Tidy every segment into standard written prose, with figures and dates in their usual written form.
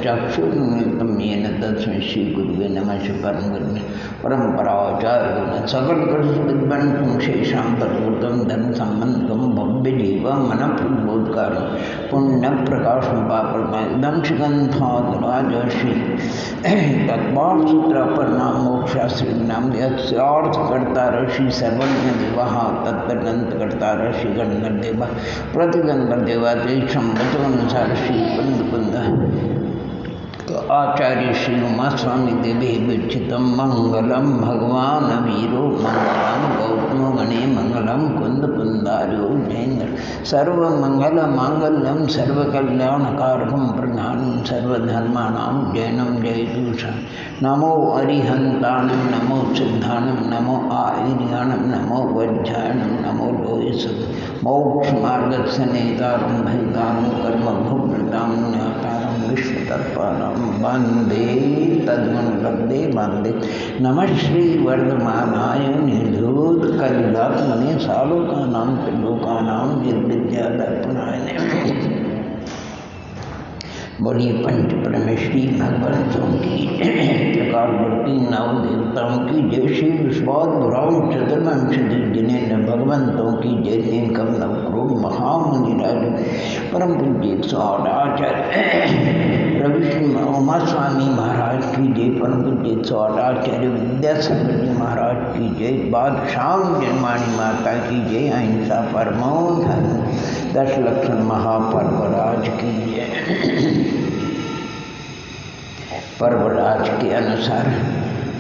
चक्षुर्मिलितं येन तस्मै श्रीगुरुवे नमः। परम्पराचार्य सकल विद्वंसं शेषां तद्भुतं धर्मसम्बन्धं भव्यजीवं मनःप्रबोधकारं पुण्यप्रकाशं पापरमायदं शिखंधादराजर्षि तत्पाठ सूत्र परिणाम मोक्षशास्त्री नाम यथार्थकर्ता ऋषि सर्वज्ञ देवः तत्तदंतकर्ता ऋषि गणधर देव प्रतिगंधर देवादेशं वचनानुसार श्री कुंद आचार्य श्री उमा स्वामी देवे विचितम मंगलम भगवान वीरो मंगलम गौतमो गणे मंगलम कुंद कुंदारो जयेन्द्र सर्वमंगल मांगल्यम सर्वकल्याणकारकम प्रधानम सर्वधर्माणां जयनम जयदूषण नमो अरिहंताणं नमो सिद्धाणं नमो आर्याणं नमो वज्रायणं नमो लोयस मोक्षमार्गस्य नेतारं भयतारं कर्मभुभृतां ज्ञातारं विश्वतत्पालं वंदे तद्वंदे वंदे नमः श्री वर्धमानाय निर्धूत कलिलात्मने सालोकानां त्रिलोकानां निर्विद्यादर्पणाय बड़ी पंच परमेश्वरी भगवंतों की प्रकारवर्ती नव देवताओं की जय श्री विश्वाद बुराम चतुर्वंश जिन्हें भगवंतों की जय दिन कम नवक्रोम महामुनिराज परम पूज्य 108 आचार्य रवि उमा स्वामी महाराज की जय, परम पूज्य 108 आचार्य विद्यासागर जी महाराज की जय, बादशाह जन्माणी माता की जय, अहिंसा परमो धर्म 10 लक्षण महापर्वराज की जय। पर्वराज के अनुसार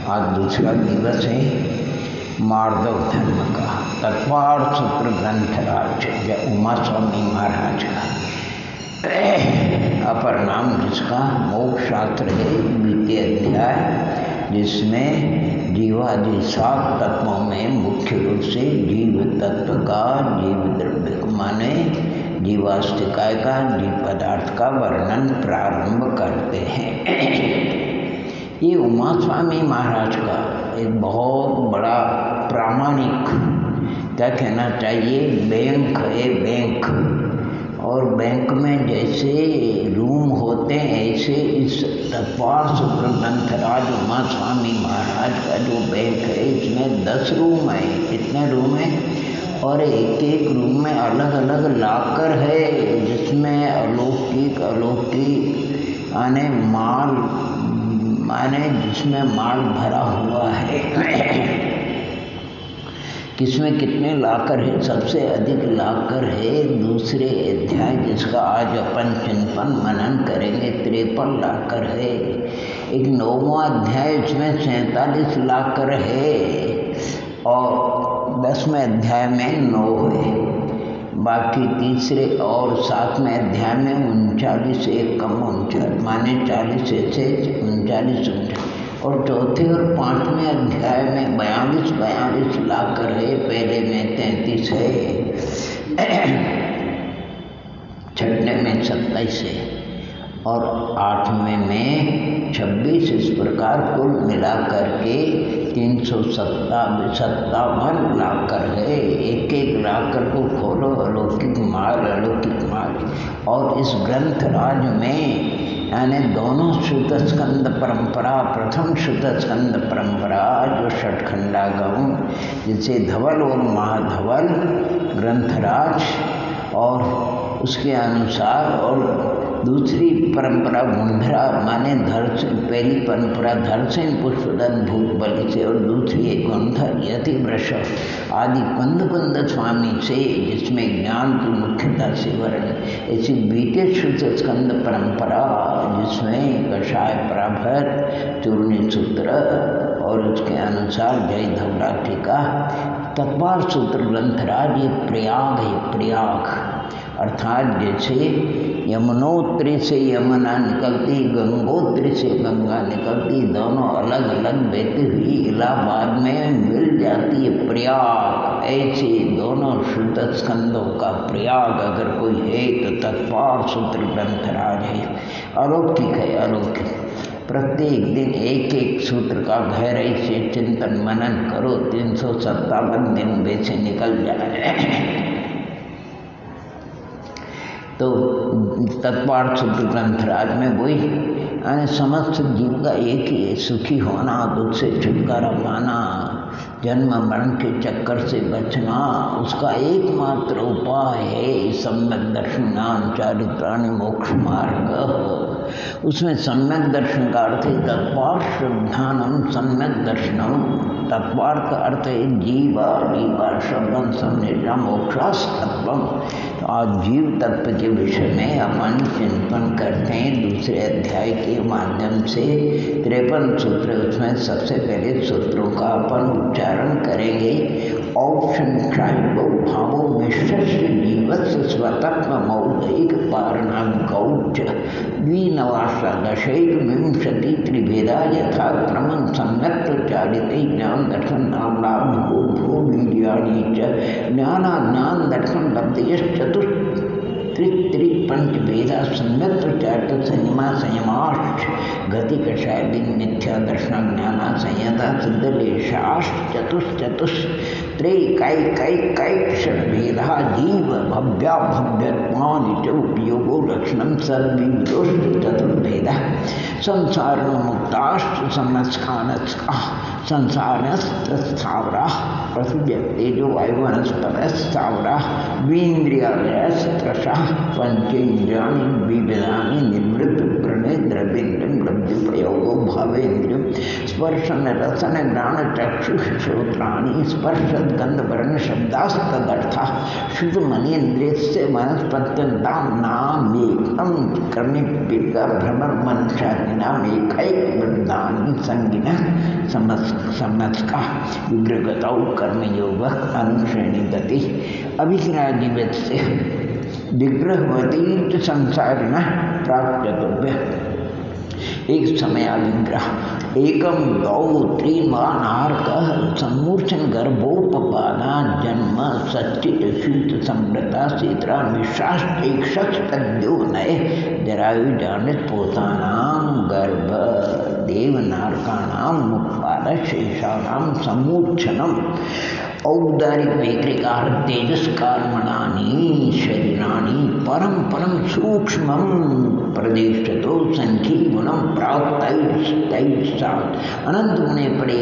आज दूसरा दिवस है मार्दव धर्म का तत्वार्थ सूत्र ग्रंथराज उमा स्वामी महाराज का अपर नाम जिसका मोक्ष शास्त्र है 20 अध्याय, जिसमें जीवादि 7 तत्वों में मुख्य रूप से जीव तत्व का जीव द्रव्य माने जीवास्तिकाय का जीव पदार्थ का वर्णन प्रारंभ करते हैं। ये उमा स्वामी महाराज का एक बहुत बड़ा प्रामाणिक क्या कहना चाहिए बैंक है, बैंक। और बैंक में जैसे रूम होते हैं ऐसे इस तत्वार्थ सूत्र ग्रंथराज उमा स्वामी महाराज का जो बैंक है इसमें 10 रूम है। कितने रूम हैं? और एक एक रूम में अलग अलग लाकर है जिसमें अलौकिक माने जिसमें माल भरा हुआ है। किसमें कितने लाकर है? सबसे अधिक लाकर है दूसरे अध्याय जिसका आज अपन चिंतन मनन करेंगे 53 लाकर है। एक 9वां अध्याय इसमें 47 लाकर है और 10वें अध्याय में 9 है। बाकी तीसरे और 7वें अध्याय में 39 एक कम 39 माने 40 से 39 और चौथे और 5वें अध्याय में 42 लाकर है। पहले में 33 है, छठे में 27 है और 8वें में 26। इस प्रकार कुल मिलाकर के 357 लाकर है। एक एक लाकर को खोलो अलौकिक माल और इस ग्रंथराज में यानी दोनों श्रुत स्कंद परंपरा, प्रथम श्रुत स्कंद परंपरा जो षटखंडा गौण जिसे धवल और महाधवल ग्रंथराज और उसके अनुसार, और दूसरी परंपरा गुंधरा माने धरसेन, पहली परंपरा धरसेन पुष्पदन भूत बलि से और दूसरी है गुंधर यति वृषभ आदि कुंद स्वामी से जिसमें ज्ञान की मुख्यता से वर्णन। ऐसी बीते श्रुत स्कंद परंपरा जिसमें कषाय प्राभत चूर्णी सूत्र और उसके अनुसार जय धवला टीका तत्वार्थ सूत्र ग्रंथराज ये प्रयाग है। प्रयाग अर्थात जैसे यमुनोत्री से यमुना निकलती, गंगोत्री से गंगा निकलती, दोनों अलग अलग बहती हुई इलाहाबाद में मिल जाती है प्रयाग। ऐसे दोनों शुद्ध स्कंदों का प्रयाग अगर कोई है तो तत्पार सूत्र ग्रंथराज है। अलौकिक है, अलौकिक। प्रत्येक दिन एक एक सूत्र का गहराई से चिंतन मनन करो, 357 दिन वैसे निकल जाए। तो तत्पार्थ शुद्ध ग्रंथराज में वही यानी समस्त जीव का एक ही है, सुखी होना, दुख से छुटकारा पाना, जन्म मरण के चक्कर से बचना, उसका एकमात्र उपाय है सम्यक दर्शनान चारित्राणि मोक्ष मार्ग। उसमें सम्यक दर्शन का अर्थ है तत्पार्थ ध्यानम सम्यक दर्शनम। तत्पार्थ का अर्थ है जीवा शब्दम समझा मोक्षास तत्वम। तो आज जीव तत्व के विषय में अपन चिंतन करते हैं दूसरे अध्याय के माध्यम से। 53 सूत्र, उसमें सबसे पहले सूत्रों का अपन उच्चारण करेंगे। औक्षाइबो भावो विश्वस्य जीवस्य स्वतत्व मौलिक पारणा गौच द्विनवासा दशैर्विंशति त्रिभेदा यथा क्रमं सम्यक् चारिते ज्ञान दर्शन नामना भूभू वीर्याणि च ज्ञानाज्ञान दर्शन लब्धयश्चतुस्त्रि पंचभेदा सम्यक् चारित संयमा संयमाश्च गति कषाय दिन मिथ्या दर्शन ज्ञाना संयता सिद्धलेशाश्च षड्भेदा जीव भव्या भव्यत्वानि च उपयोगो लक्षणं सर्वविदोश्च चतुर्भेदः संसारमुक्ताश्च समस्कानस्काः संसारस्थावराः पृथिव्यक्तेजो वायुवनस्पतस्थावराः द्वीन्द्रियालयस्त्रशः पंचेन्द्रियाणि विविधानि निवृत्त प्रणय द्रव्येन्द्रियं लब्धुपयोगो भावेन्द्रियं स्पर्शन रसन घ्राण चक्षुः श्रोत्राणि स्पर्शद गंध वर्ण शब्दास्तदर्थः शुद्ध मनेन्द्रियस्य मनस्पत्यन्तां नामेकं क्रमिका भ्रमर मनुष्यादीनाम् एकैकवृद्धानि संगिनः समस्का विग्रहगतौ कर्मयोगः अनुश्रेणी गति अभिज्ञाजीवत से विग्रहवती संसारिणः प्राप्तव्य। एक समय अभिग्रह एकम गौ त्रिमानार्कः सम्मूर्छन गर्भोपपादा जन्म सच्चित शीत समृता सीतरा विश्वास एक शख्स तद्यो नए जरायु जानित पोतानाम गर्भ देवनारकानाम मुखपाद शेषानाम सम्मूर्छनम औदारिक वैकृकार तेजस कर्मणानि शरीराणि परम परम सूक्ष्मं प्रदेशतो संकीर्णं प्राप्तैस्तात् अनंत गुणे पड़े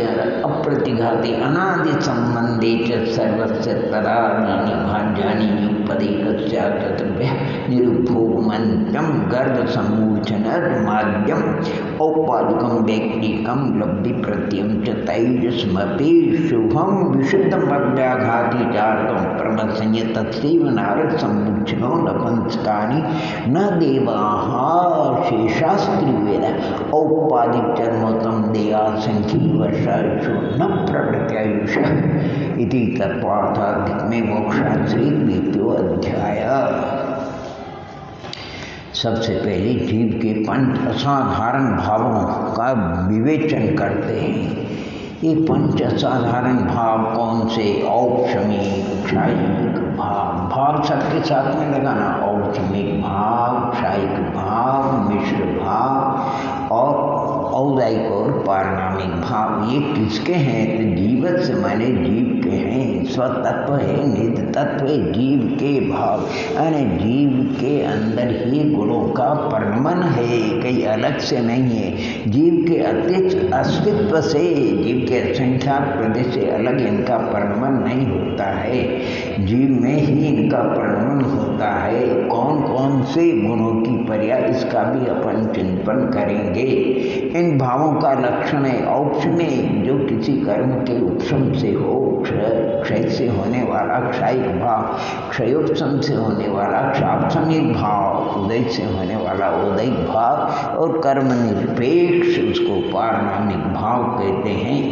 अप्रतिघाते अनादि संबंधे च सर्वस्य तदानि भाज्यानि युगपदेकस्य तत्रव्य निरुभोगमन्त्रं गर्भ सम्मूर्छन माध्यम औपादिकं वैक्तिकं लब्धि प्रत्ययं च तैजस्मते शुभं विशुद्धं व्याघाति चारकं प्रमत्संय तत्सेव नारद सम्मूर्छनो नपुंसकानि न देवाः शेषास्त्रिवेद औपादिक चर्मोत्तम देया संख्य वर्षायुषो न प्रवृत्यायुषः इति तत्वार्थाधिक में मोक्षाश्री द्वितीयो अध्याय। सबसे पहले जीव के पंच असाधारण भावों का विवेचन करते हैं। ये पंच असाधारण भाव कौन से? औक्षमिक, क्षायिक भाव, भाव सबके साथ में लगाना, औक्षमिक भाव, क्षायिक भाव, मिश्र भाव और औदायिक और पारिणामिक भाव। ये किसके हैं? तो जीवत से माने जीव के हैं। स्वतत्व है, निज तत्व है, जीव के भाव यानी जीव के अंदर ही गुणों का परिणमन है, कहीं अलग से नहीं है। जीव के अस्तित्व से, जीव के असंख्यात प्रदेश से अलग इनका परिणमन नहीं होता है, जीव में ही इनका परिणमन होता है। कौन कौन से गुणों की पर्याय, इसका भी अपन चिंतन करेंगे। इन भावों का लक्षण है औक्षमिक, जो किसी कर्म के उपशम से हो, क्षय से होने वाला क्षायिक भाव, क्षयोपशम से होने वाला क्षापशमिक भाव, उदय से होने वाला उदयिक भाव और कर्म निरपेक्ष उसको पारिणामिक भाव कहते हैं।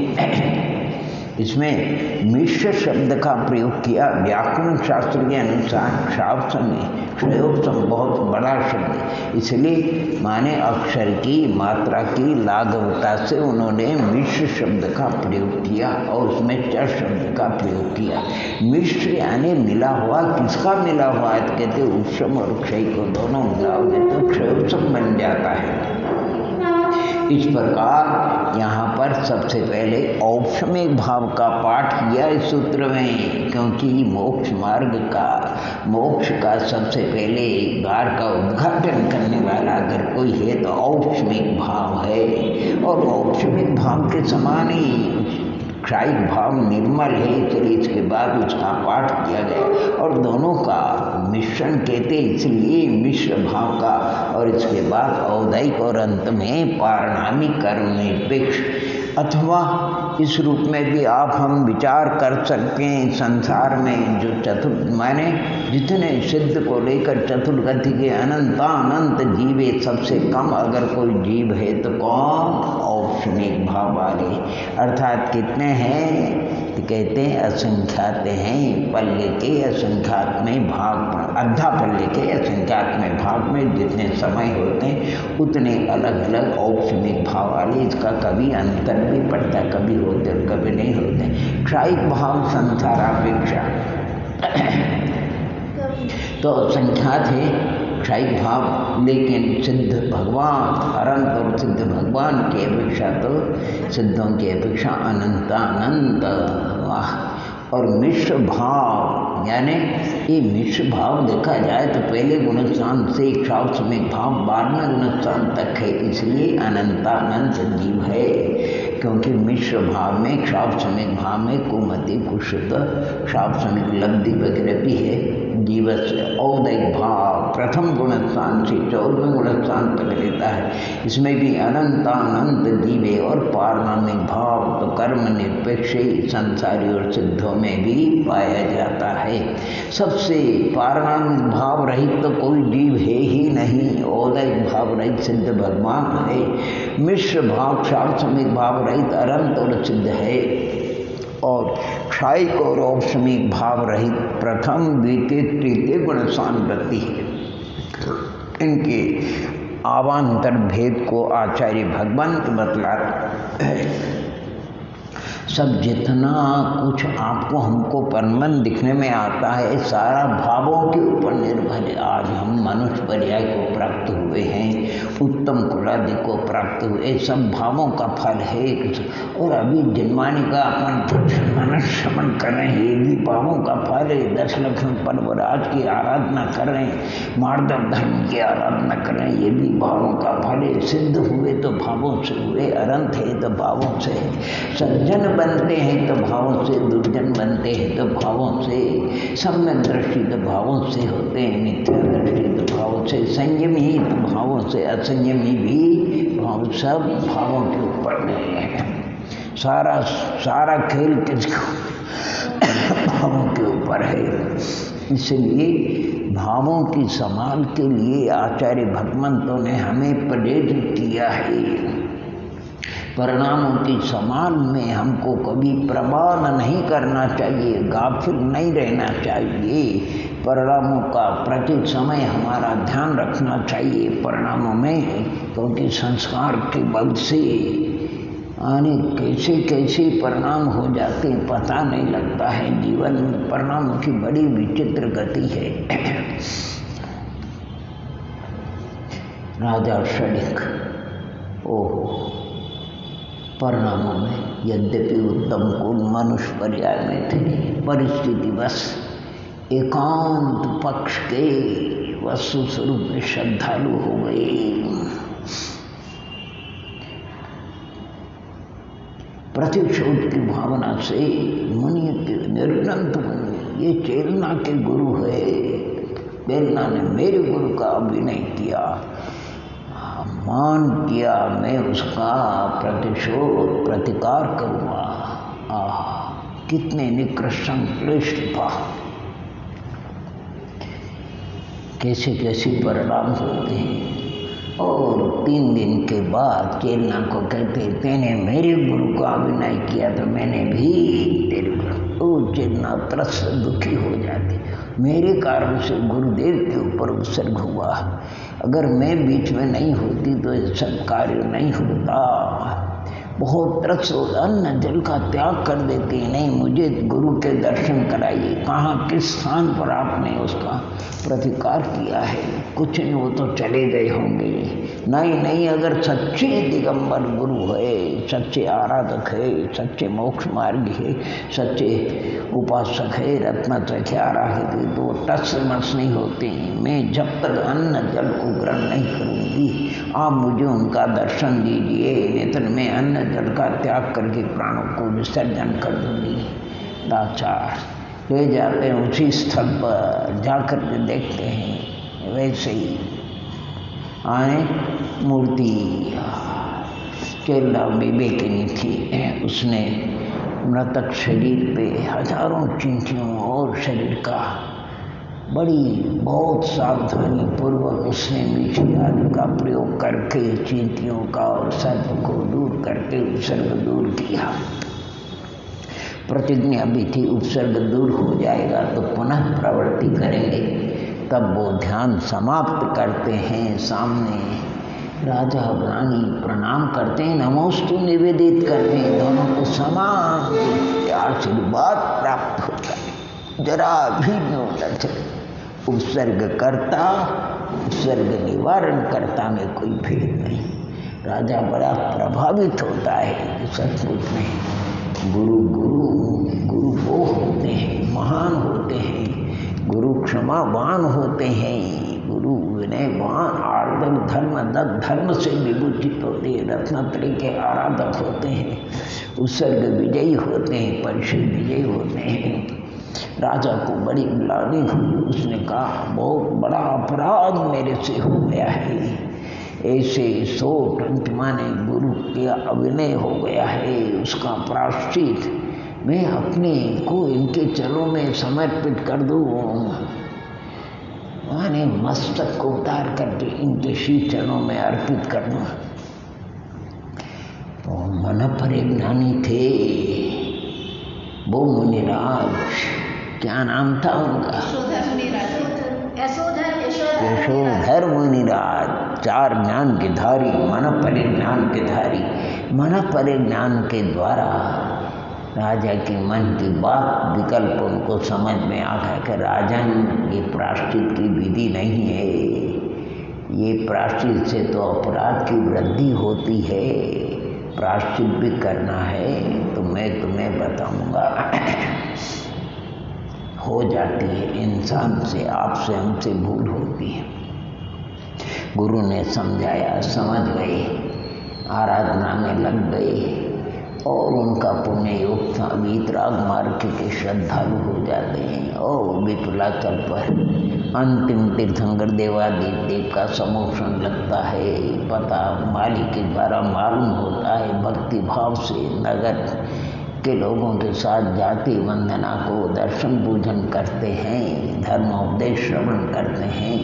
इसमें मिश्र शब्द का प्रयोग किया। व्याकरण शास्त्र के अनुसार क्षापसम क्षयोपसम बहुत बड़ा शब्द है, इसलिए माने अक्षर की मात्रा की लाघवता से उन्होंने मिश्र शब्द का प्रयोग किया और उसमें च शब्द का प्रयोग किया। मिश्र यानी मिला हुआ, किसका मिला हुआ है? कहते उपशम और क्षय को दोनों मिलाओगे तो क्षयोपसम बन जाता है। इस प्रकार यहाँ पर सबसे पहले औपशमिक भाव का पाठ किया इस सूत्र में, क्योंकि मोक्ष मार्ग का, मोक्ष का सबसे पहले द्वार का उद्घाटन करने वाला अगर कोई है तो औपशमिक भाव है। और औपशमिक भाव के समान ही क्षायिक भाव निर्मल है, इसलिए इसके बाद उसका पाठ किया गया। और दोनों का मिश्रण कहते इसलिए मिश्र भाव का, और इसके बाद औदैक और अंत में पारणामिक कर्म निरपेक्ष, अथवा इस रूप में भी आप हम विचार कर सकते हैं। संसार में जो चतुर्थ माने जितने सिद्ध को लेकर चतुर्गति के अनंत जीवे, सबसे कम अगर कोई जीव है तो कौन? औपशमिक भाव वाले। अर्थात कितने हैं? तो कहते हैं असंख्यात हैं। पल्ले के असंख्यात में भाग, अद्धा पल्ले के असंख्यात में भाग में जितने समय होते हैं उतने अलग अलग औपशमिक भाव वाले। इसका कभी अंतर भी पड़ता, कभी होते और कभी नहीं होते। क्षायिक भाव संसारापेक्षा तो संख्यात है क्षायिक भाव, लेकिन सिद्ध भगवान अनंत और सिद्ध भगवान की अपेक्षा तो सिद्धों की अपेक्षा अनंत। वाह! और मिश्र भाव यानी ये मिश्र भाव देखा जाए तो पहले गुणस्थान से क्षावसमिक भाव 12वें गुणस्थान तक है, इसलिए अनंत जीव है। क्योंकि मिश्र भाव में क्षावसमिक भाव में कुमति कुशुद्ध क्षावसमिक लब्धि वगैरह भी है। जीवस औदैक भाव प्रथम गुणस्थान से 14वें गुणस्थान तक रहता है, इसमें भी अनंत जीवे। और पारणामिक भाव तो कर्म निरपेक्ष संसारी और सिद्धों में भी पाया जाता है। सबसे पारणामिक भाव रहित तो कोई जीव है ही नहीं। औदैक भाव रहित सिद्ध भगवान है। मिश्र भाव क्षावसमिक भाव रहित अनंत और सिद्ध है। और क्षायिक और औपशमिक भाव रहित प्रथम द्वितीय तृतीय गुणस्थान वृत्ति है। इनके आवांतर भेद को आचार्य भगवंत बतलाते हैं। सब जितना कुछ आपको हमको परमन दिखने में आता है सारा भावों के ऊपर निर्भर है। आज हम मनुष्य पर्याय को प्राप्त हुए हैं, उत्तम कुलादि को प्राप्त हुए, सब भावों का फल है। और अभी जन्माने का अपन मनुष्य श्रवण कर रहे हैं, ये भी भावों का फल है। 10 लक्ष्मण पर्वराज की आराधना कर रहे हैं, मार्दव धर्म की आराधना कर रहे हैं, ये भी भावों का फल है। सिद्ध हुए तो भावों से हुए, अनंत है तो भावों से है। सज्जन बनते हैं तो भावों से, दुर्जन बनते हैं तो भावों से, सम्यक दृष्टि तो भावों से होते हैं, मिथ्या दृष्टि तो भावों से, संयमी तो भावों से, असंयमी भी भाव, सब भावों के ऊपर नहीं है। सारा खेल किसको? भावों के ऊपर है। इसलिए भावों की संभाल के लिए आचार्य भगवंतों ने हमें प्रेरित किया है। परिणामों की संभाल में हमको कभी प्रमाण नहीं करना चाहिए, गाफिल नहीं रहना चाहिए। परिणामों का प्रति समय हमारा ध्यान रखना चाहिए परिणामों में, क्योंकि संस्कार के बल से आने कैसे कैसे परिणाम हो जाते हैं पता नहीं लगता है। जीवन में परिणामों की बड़ी विचित्र गति है। राजा शनिक ओहो परिणामों में यद्यपि उत्तम कुल मनुष्य पर्याय में थे, परिस्थिति बस एकांत पक्ष के वस्तु स्वरूप में श्रद्धालु हो गए। प्रतिशोध की भावना से मुनि के निर्ग्रंथ मुनि, ये चेलना के गुरु है। चेलना ने मेरे गुरु का अभिनय किया, मान किया, मैं उसका प्रतिशोध प्रतिकार करूँगा। कितने निकृष्ट संश्लिष्ट भाव, कैसे कैसे परिणाम होते हैं। और 3 दिन के बाद चेलना को कहते तेने मेरे गुरु का अभिनय किया तो मैंने भी तेरे गुरु। चेलना त्रस्त दुखी हो जाती, मेरे कारण से गुरुदेव के ऊपर उत्सर्ग हुआ, अगर मैं बीच में नहीं होती तो ये सब कार्य नहीं होता। बहुत तरस अन्न जल का त्याग कर देते हैं। नहीं, मुझे गुरु के दर्शन कराइए। कहाँ, किस स्थान पर आपने उसका प्रतिकार किया है? कुछ नहीं, वो तो चले गए होंगे। नहीं, अगर सच्चे दिगंबर गुरु है, सच्चे आराधक है, सच्चे मोक्ष मार्गी है, सच्चे उपासक है, रत्न चख्यारा है, तो टस मस नहीं होते। मैं जब तक अन्न जल को ग्रहण नहीं करूँगी, आप मुझे उनका दर्शन दीजिए, नहीं तो मैं अन्न जल का त्याग करके प्राणों को विसर्जन कर दूँगी। लाचार ले जाते हैं उसी स्थल पर, जाकर के देखते हैं वैसे ही आए मूर्ति। केरला विवेकिनी थी, उसने मृतक शरीर पे हजारों चींटियों और शरीर का बहुत सावधानी पूर्वक उसने मीठी आदि का प्रयोग करके चींटियों का और सर्प को दूर करके उपसर्ग दूर किया। प्रतिज्ञा भी थी, उपसर्ग दूर हो जाएगा तो पुनः प्रवृत्ति करेंगे। तब वो ध्यान समाप्त करते हैं, सामने राजा रानी प्रणाम करते हैं, नमोस्तु निवेदित करते हैं, दोनों को समान आशीर्वाद प्राप्त होता है। जरा भी न उपसर्ग करता, उपसर्ग निवारण करता में कोई भेद नहीं। राजा बड़ा प्रभावित होता है। सचमुच में गुरु वो होते हैं, महान होते हैं। गुरु क्षमावान होते हैं, गुरु विनयवान, आर्दव धर्म दत्त धर्म से विभूषित होते हैं, रत्नत्रय के आराधक होते हैं, उत्सर्ग विजयी होते हैं, परिषद विजयी होते हैं। राजा को बड़ी ग्लानि हुई, उसने कहा बहुत बड़ा अपराध मेरे से हो गया है। ऐसे सोट माने गुरु के अविनय हो गया है, उसका प्रायश्चित मैं अपने को इनके चरणों में समर्पित कर दूँ, माने मस्तक को उतार करके इनके शीश चरणों में अर्पित कर दूँ। तो मन परिज्ञानी थे वो मुनिराज, क्या नाम था उनका? यशोधर मुनिराज, 4 ज्ञान के धारी, मन परिज्ञान के धारी। मन परिज्ञान के द्वारा राजा के मन की बात विकल्प उनको समझ में आ गया कि राजन, ये प्रायश्चित की विधि नहीं है, ये प्रायश्चित से तो अपराध की वृद्धि होती है, प्रायश्चित भी करना है तो मैं तुम्हें बताऊंगा। हो जाती है इंसान से, आपसे हमसे भूल होती है। गुरु ने समझाया, समझ गए, आराधना में लग गए और उनका पुण्य योग था। वीतराग मार्ग के श्रद्धालु हो जाते हैं और विपुलाचल पर अंतिम तीर्थंकर देवादिदेव का समोषण लगता है। पता माली के द्वारा मालूम होता है, भक्ति भाव से नगर के लोगों के साथ जाति वंदना को दर्शन पूजन करते हैं, धर्मोपदेश श्रवण करते हैं,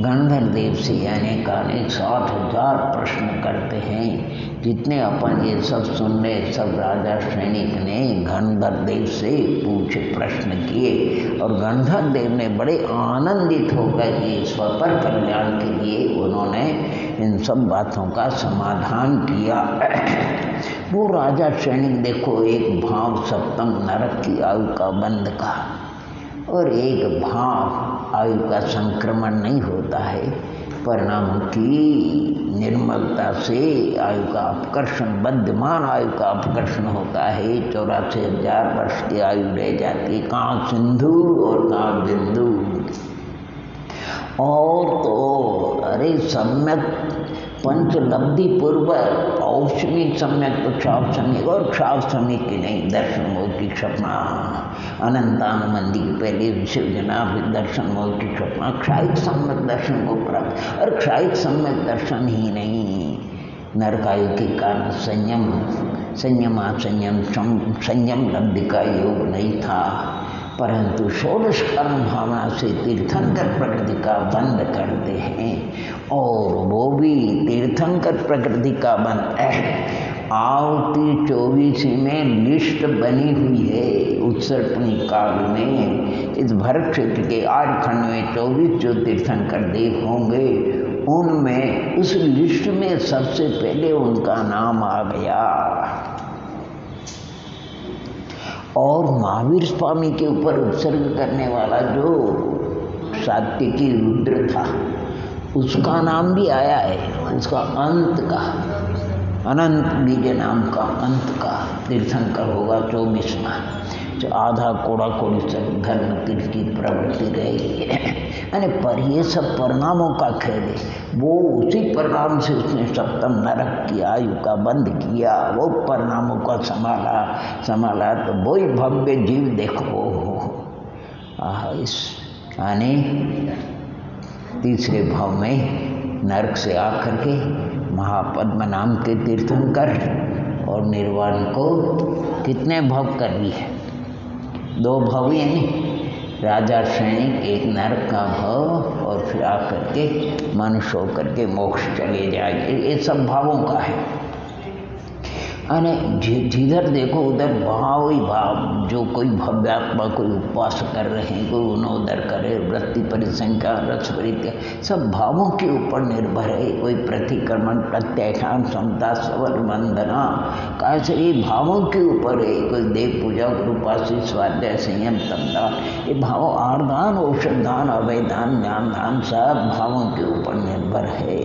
गंधर्व देव से अनेक 60,000 प्रश्न करते हैं। जितने अपन ये सब सुन रहे, सब राजा सैनिक ने गंधर्व देव से पूछे, प्रश्न किए और गंधर्व देव ने बड़े आनंदित होकर के स्वपर कल्याण के लिए उन्होंने इन सब बातों का समाधान किया। वो राजा सैनिक देखो, एक भाव सप्तम नरक की आयु का बंध का और एक भाव आयु का संक्रमण नहीं होता है। परिणाम की निर्मलता से आयु का अपकर्षण, बद्धमान आयु का अपकर्षण होता है। 84,000 वर्ष की आयु रह जाती है, कहाँ सिंधु और कहाँ बिंदु। और तो अरे सम्यक पंचलब्धि पूर्व औषधि सम्यक तो क्षाव समिक और क्षाव समिक की नहीं, दर्शन मोह की क्षमा, अनंतानुबंधी के पहले विश्व जनाब दर्शन मोह की क्षमा, क्षायिक सम्यक दर्शन को प्राप्त। और क्षायिक सम्यक दर्शन ही नहीं, नरकायु के कारण संयम लब्धि का योग नहीं था, परंतु षोडश कर्म भावना से तीर्थंकर प्रकृति का बंध करते हैं। और वो भी तीर्थंकर प्रकृति का बंध आवती 24 में लिस्ट बनी हुई है। उत्सर्पणी काल में इस भरत क्षेत्र के आर्यखंड में 24 जो तीर्थंकर देव होंगे, उनमें उस लिस्ट में सबसे पहले उनका नाम आ गया। और महावीर स्वामी के ऊपर उत्सर्ग करने वाला जो सात्विकी रुद्र था, उसका नाम भी आया है। उसका अंत का, अनंत बीज नाम का अंत का तीर्थंकर होगा 24वां। जो आधा कोड़ा कोड़ी सब धर्म तीर्थ की प्रवृत्ति रहेगी। यानी पर ये सब परिणामों का खेल है। वो उसी परिणाम से उसने सप्तम नरक की आयु का बंद किया, वो परिणामों का संभाला तो वही भव्य जीव देखो। इस यानी तीसरे भाव में नरक से आकर के महापद्म नाम के तीर्थंकर और निर्वाण को कितने भव कर ली है? 2 भव ही है नहीं, राजा सैनिक, एक नरक का भव और फिर आकर के मनुष्य होकर के मोक्ष चले जाए। ये सब भावों का है। अरे जिधर देखो उधर भाव ही भाव। जो कोई भव्यात्मा, कोई उपवास कर रहे हैं, कोई उन्नोदर करे, वृत्ति परिसंख्या रस परित्या, सब भावों के ऊपर निर्भर है। कोई प्रतिक्रमण, प्रत्याख्यान, समता, सवर, वंदना, कैसे ये भावों के ऊपर है। कोई देव पूजा, गुरुपासी, स्वाध्याय, संयम, तपदान, ये भाव आर्दान, औषधान, अवैधान, ज्ञान दान, सब भावों के ऊपर निर्भर है।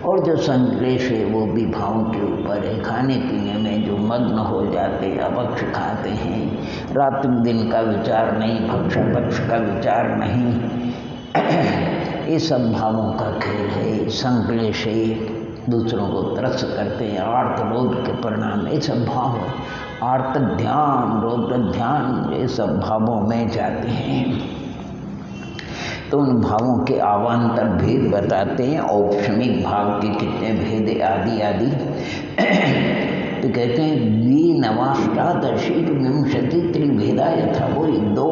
और जो संक्लेश है वो भी भावों के ऊपर है। खाने पीने में जो मग्न हो जाते, अभक्ष खाते हैं, रात दिन का विचार नहीं, भक्ष भक्ष का विचार नहीं, ये सब भावों का खेल है। संक्लेश है, दूसरों को त्रस्त करते हैं, आर्त रोध के परिणाम, ये सब भाव। आर्त ध्यान, रोध ध्यान, ये सब भावों में जाते हैं। तो उन भावों के अवान्तर भेद बताते हैं। औपशमिक भाव के कितने भेद आदि आदि। तो कहते हैं द्विनवाष्टादशी विंशति त्रिभेदा यथा। वो 2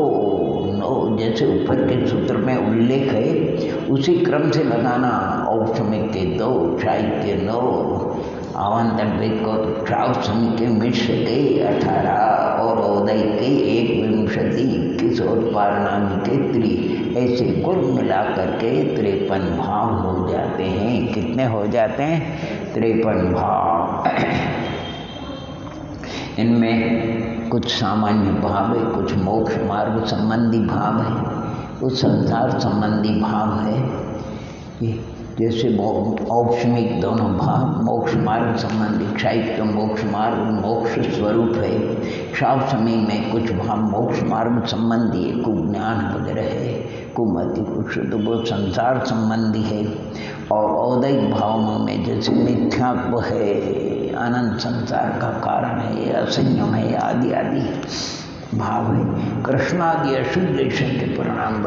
जैसे ऊपर के सूत्र में उल्लेख है उसी क्रम से लगाना। औपशमिक के 2, क्षाय के 9, अवान्तर भेद को क्षावसमी के मिश्र के 18 और औदय के 21 और पारणामी के 3, ऐसे कुल मिलाकर के 53 भाव हो जाते हैं। कितने हो जाते हैं? 53 भाव। इनमें कुछ सामान्य भाव है, कुछ मोक्ष मार्ग संबंधी भाव है, कुछ संसार संबंधी भाव है। जैसे औपशमिक दोनों भाव, मोक्ष मार्ग संबंधी, क्षायिक मोक्ष मार्ग मोक्ष स्वरूप है। क्षावसमी में कुछ भाव मोक्ष मार्ग संबंधी है, कुज्ञान वगैरह है, कुमति कुछ तो वो संसार संबंधी है। और औदैहिक भावों में जैसे मिथ्यात्व है, अनंत संसार का कारण है, असंयम है, आदि आदि भाव है। कृष्णादि अशुद्ध के परिणाम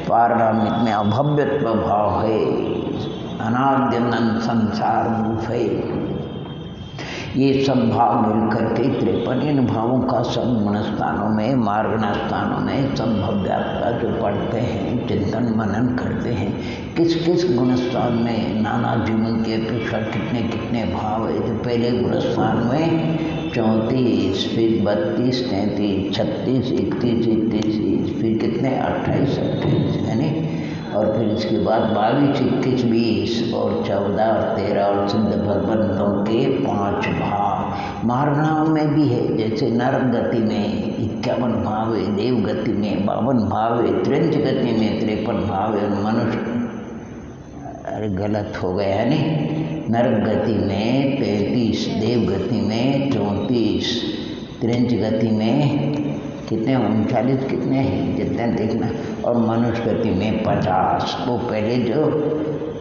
पारमिक में अभव्यत्व भाव है, अनाद्यनंत संसार रूप है। ये सब भाव मिलकर के 53। इन भावों का सब गुणस्थानों में, मार्गना स्थानों में सब भव्यात्मा जो पढ़ते हैं, चिंतन मनन करते हैं, किस किस गुणस्थान में नाना जीवन की अपेक्षा कितने कितने भाव है। तो पहले गुणस्थान में 34, फिर 32, 33, 36, 31, 31, फिर कितने 28, 28 है नहीं। और फिर इसके बाद 22, 21, 20 और 14 और 13 और सिद्ध भगवंतों के 5 भाव। मार्गणाओं में भी है, जैसे नरक गति में 51 भाव है, देव गति में 52 भाव है, त्रिंच गति में 53 भाव है। मनुष्य, अरे गलत हो गया है नहीं, नरक गति में 33, देव गति में 34, त्रिंच गति में कितने 39 कितने हैं जितने देखना, और मनुष्य गति में 50। वो पहले जो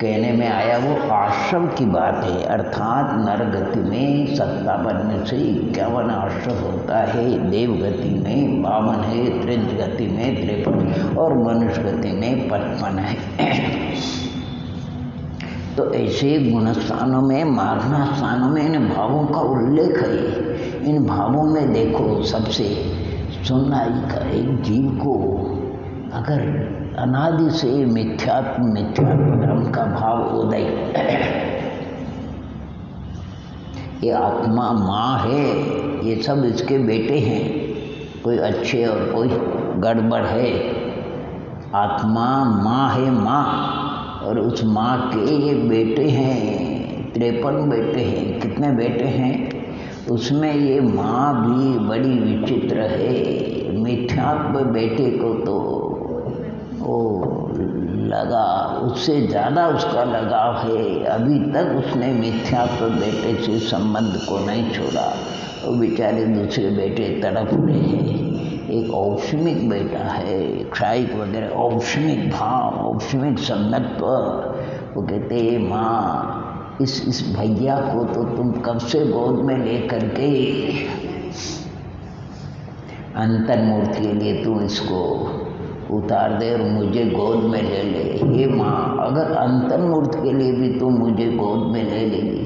कहने में आया वो आश्रम की बात है, अर्थात नर गति में 57 में से 51 आश्रम होता है, देव गति में 52 है, त्रिंच गति में 53 और मनुष्य गति में 55 है। तो ऐसे गुणस्थानों में, मार्गना स्थानों में इन भावों का उल्लेख है। इन भावों में देखो, सबसे सुननाई का एक जीव को अगर अनादि से मिथ्यात्म धर्म का भाव उदय, ये आत्मा माँ है, ये सब इसके बेटे हैं, कोई अच्छे और कोई गड़बड़ है। आत्मा माँ है, माँ, और उस माँ के ये बेटे हैं, 53 बेटे हैं। कितने बेटे हैं? उसमें ये माँ भी बड़ी विचित्र है। मिथ्यात्व बेटे को तो वो लगा, उससे ज़्यादा उसका लगाव है। अभी तक उसने मिथ्यात्व बेटे से संबंध को नहीं छोड़ा। वो बेचारे दूसरे बेटे तड़प रहे हैं। एक औषमिक बेटा है, क्षायिक वगैरह, औषमिक भाव, औषमिक संगत्व। वो कहते हैं माँ इस भैया को तो तुम कब से गोद में ले करके अंतर्मूर्ति के लिए तू इसको उतार दे और मुझे गोद में ले ले। हे माँ, अगर अंतर्मूर्ति के लिए भी तू मुझे गोद में ले लेगी,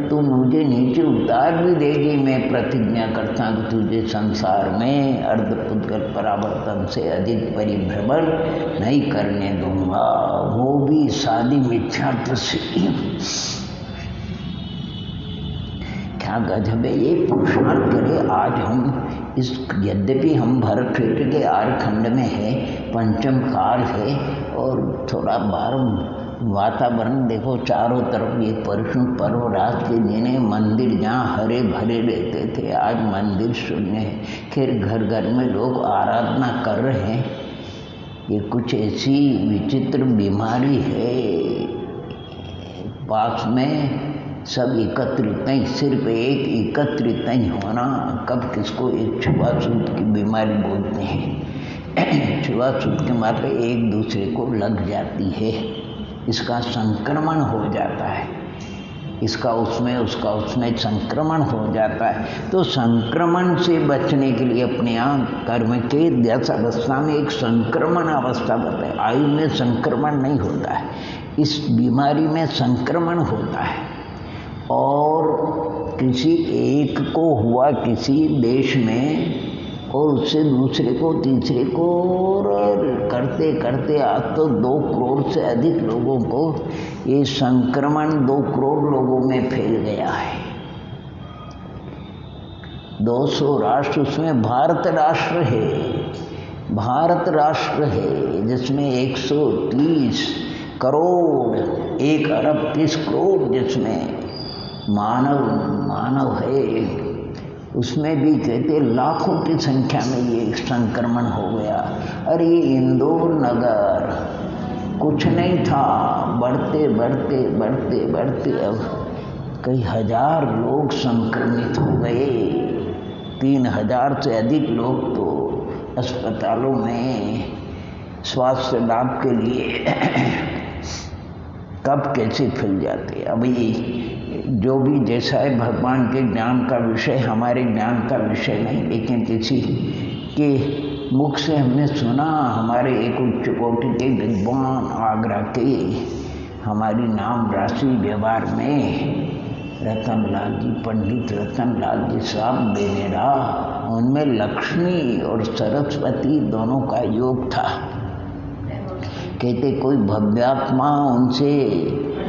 तू मुझे नीचे उतार भी देगी, मैं प्रतिज्ञा करता हूँ कि तुझे संसार में अर्धपुद्गल परावर्तन से अधिक परिभ्रमण नहीं करने दूंगा, वो भी शादी मिथ्यात्व से। क्या गजब है, ये पुरुषार्थ करे। आज हम इस, यद्यपि हम भरत क्षेत्र के आर्यखंड में है, पंचम काल है और थोड़ा बारम वातावरण देखो, चारों तरफ ये परशु पर्व रात के दिने मंदिर जहाँ हरे भरे रहते थे, आज मंदिर शून्य है। खैर घर घर में लोग आराधना कर रहे हैं। ये कुछ ऐसी विचित्र बीमारी है, पास में सब एकत्रित नहीं, सिर्फ एक एकत्रित नहीं होना। कब किसको एक छुआछूत की बीमारी बोलते हैं। छुआछूत के मारे एक दूसरे को लग जाती है, इसका संक्रमण हो जाता है, इसका उसमें उसका उसमें संक्रमण हो जाता है। तो संक्रमण से बचने के लिए अपने यहाँ कर्म के 10 अवस्था में एक संक्रमण अवस्था बताए। आयु में संक्रमण नहीं होता है, इस बीमारी में संक्रमण होता है। और किसी एक को हुआ किसी देश में, और उससे दूसरे को, तीसरे को, और करते करते आज तो 2 करोड़ से अधिक लोगों को ये संक्रमण 2 करोड़ लोगों में फैल गया है। 200 राष्ट्र, उसमें भारत राष्ट्र है, भारत राष्ट्र है जिसमें 130 करोड़, 1 अरब 30 करोड़ जिसमें मानव है, उसमें भी कहते लाखों की संख्या में ये संक्रमण हो गया। अरे ये इंदौर नगर कुछ नहीं था, बढ़ते बढ़ते बढ़ते बढ़ते अब कई हजार लोग संक्रमित हो गए। 3000 से अधिक लोग तो अस्पतालों में स्वास्थ्य लाभ के लिए कब कैसे फैल जाते। अभी जो भी जैसा है भगवान के ज्ञान का विषय, हमारे ज्ञान का विषय नहीं, लेकिन किसी के मुख से हमने सुना। हमारे एक उच्च कोटि के विद्वान आगरा के, हमारी नाम राशि व्यवहार में रतनलाल जी, पंडित रतनलाल जी साहब बेनेरा, उनमें लक्ष्मी और सरस्वती दोनों का योग था। कहते कोई भव्यात्मा उनसे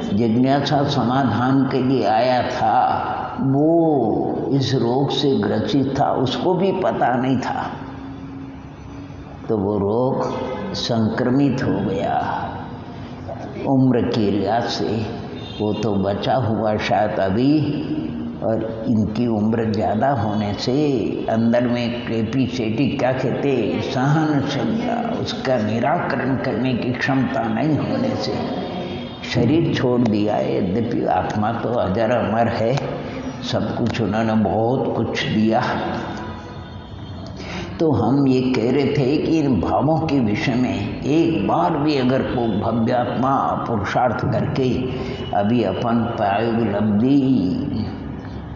जिज्ञासा समाधान के लिए आया था, वो इस रोग से ग्रसित था, उसको भी पता नहीं था, तो वो रोग संक्रमित हो गया उम्र की रियाज से। वो तो बचा हुआ शायद अभी, और इनकी उम्र ज़्यादा होने से अंदर में कैपेसिटी, क्या कहते, सहनशीलता, उसका निराकरण करने की क्षमता नहीं होने से शरीर छोड़ दिया है। यद्यपि आत्मा तो अजर अमर है, सब कुछ उन्होंने बहुत कुछ दिया। तो हम ये कह रहे थे कि इन भावों के विषय में एक बार भी अगर को भव्यात्मा पुरुषार्थ करके अभी अपन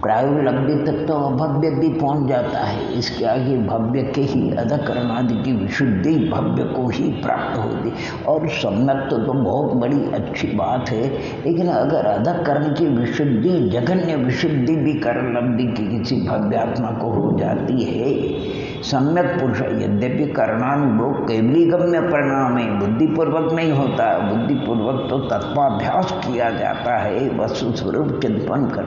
प्रायोलब्धि तक तो अभव्य भी पहुंच जाता है, इसके आगे भव्य के ही अधकरण आदि की विशुद्धि भव्य को ही प्राप्त होती। और सम्यक तो बहुत बड़ी अच्छी बात है, लेकिन अगर अधकरण की विशुद्धि, जघन्य विशुद्धि भी करण लब्धि की किसी भव्यात्मा को हो जाती है, सम्यक पुरुष, यद्यपि करणानुभव केवली गम्य परिणाम है, बुद्धिपूर्वक नहीं होता। बुद्धिपूर्वक तो तत्वाभ्यास किया जाता है, वस्तु स्वरूप चिंतन कर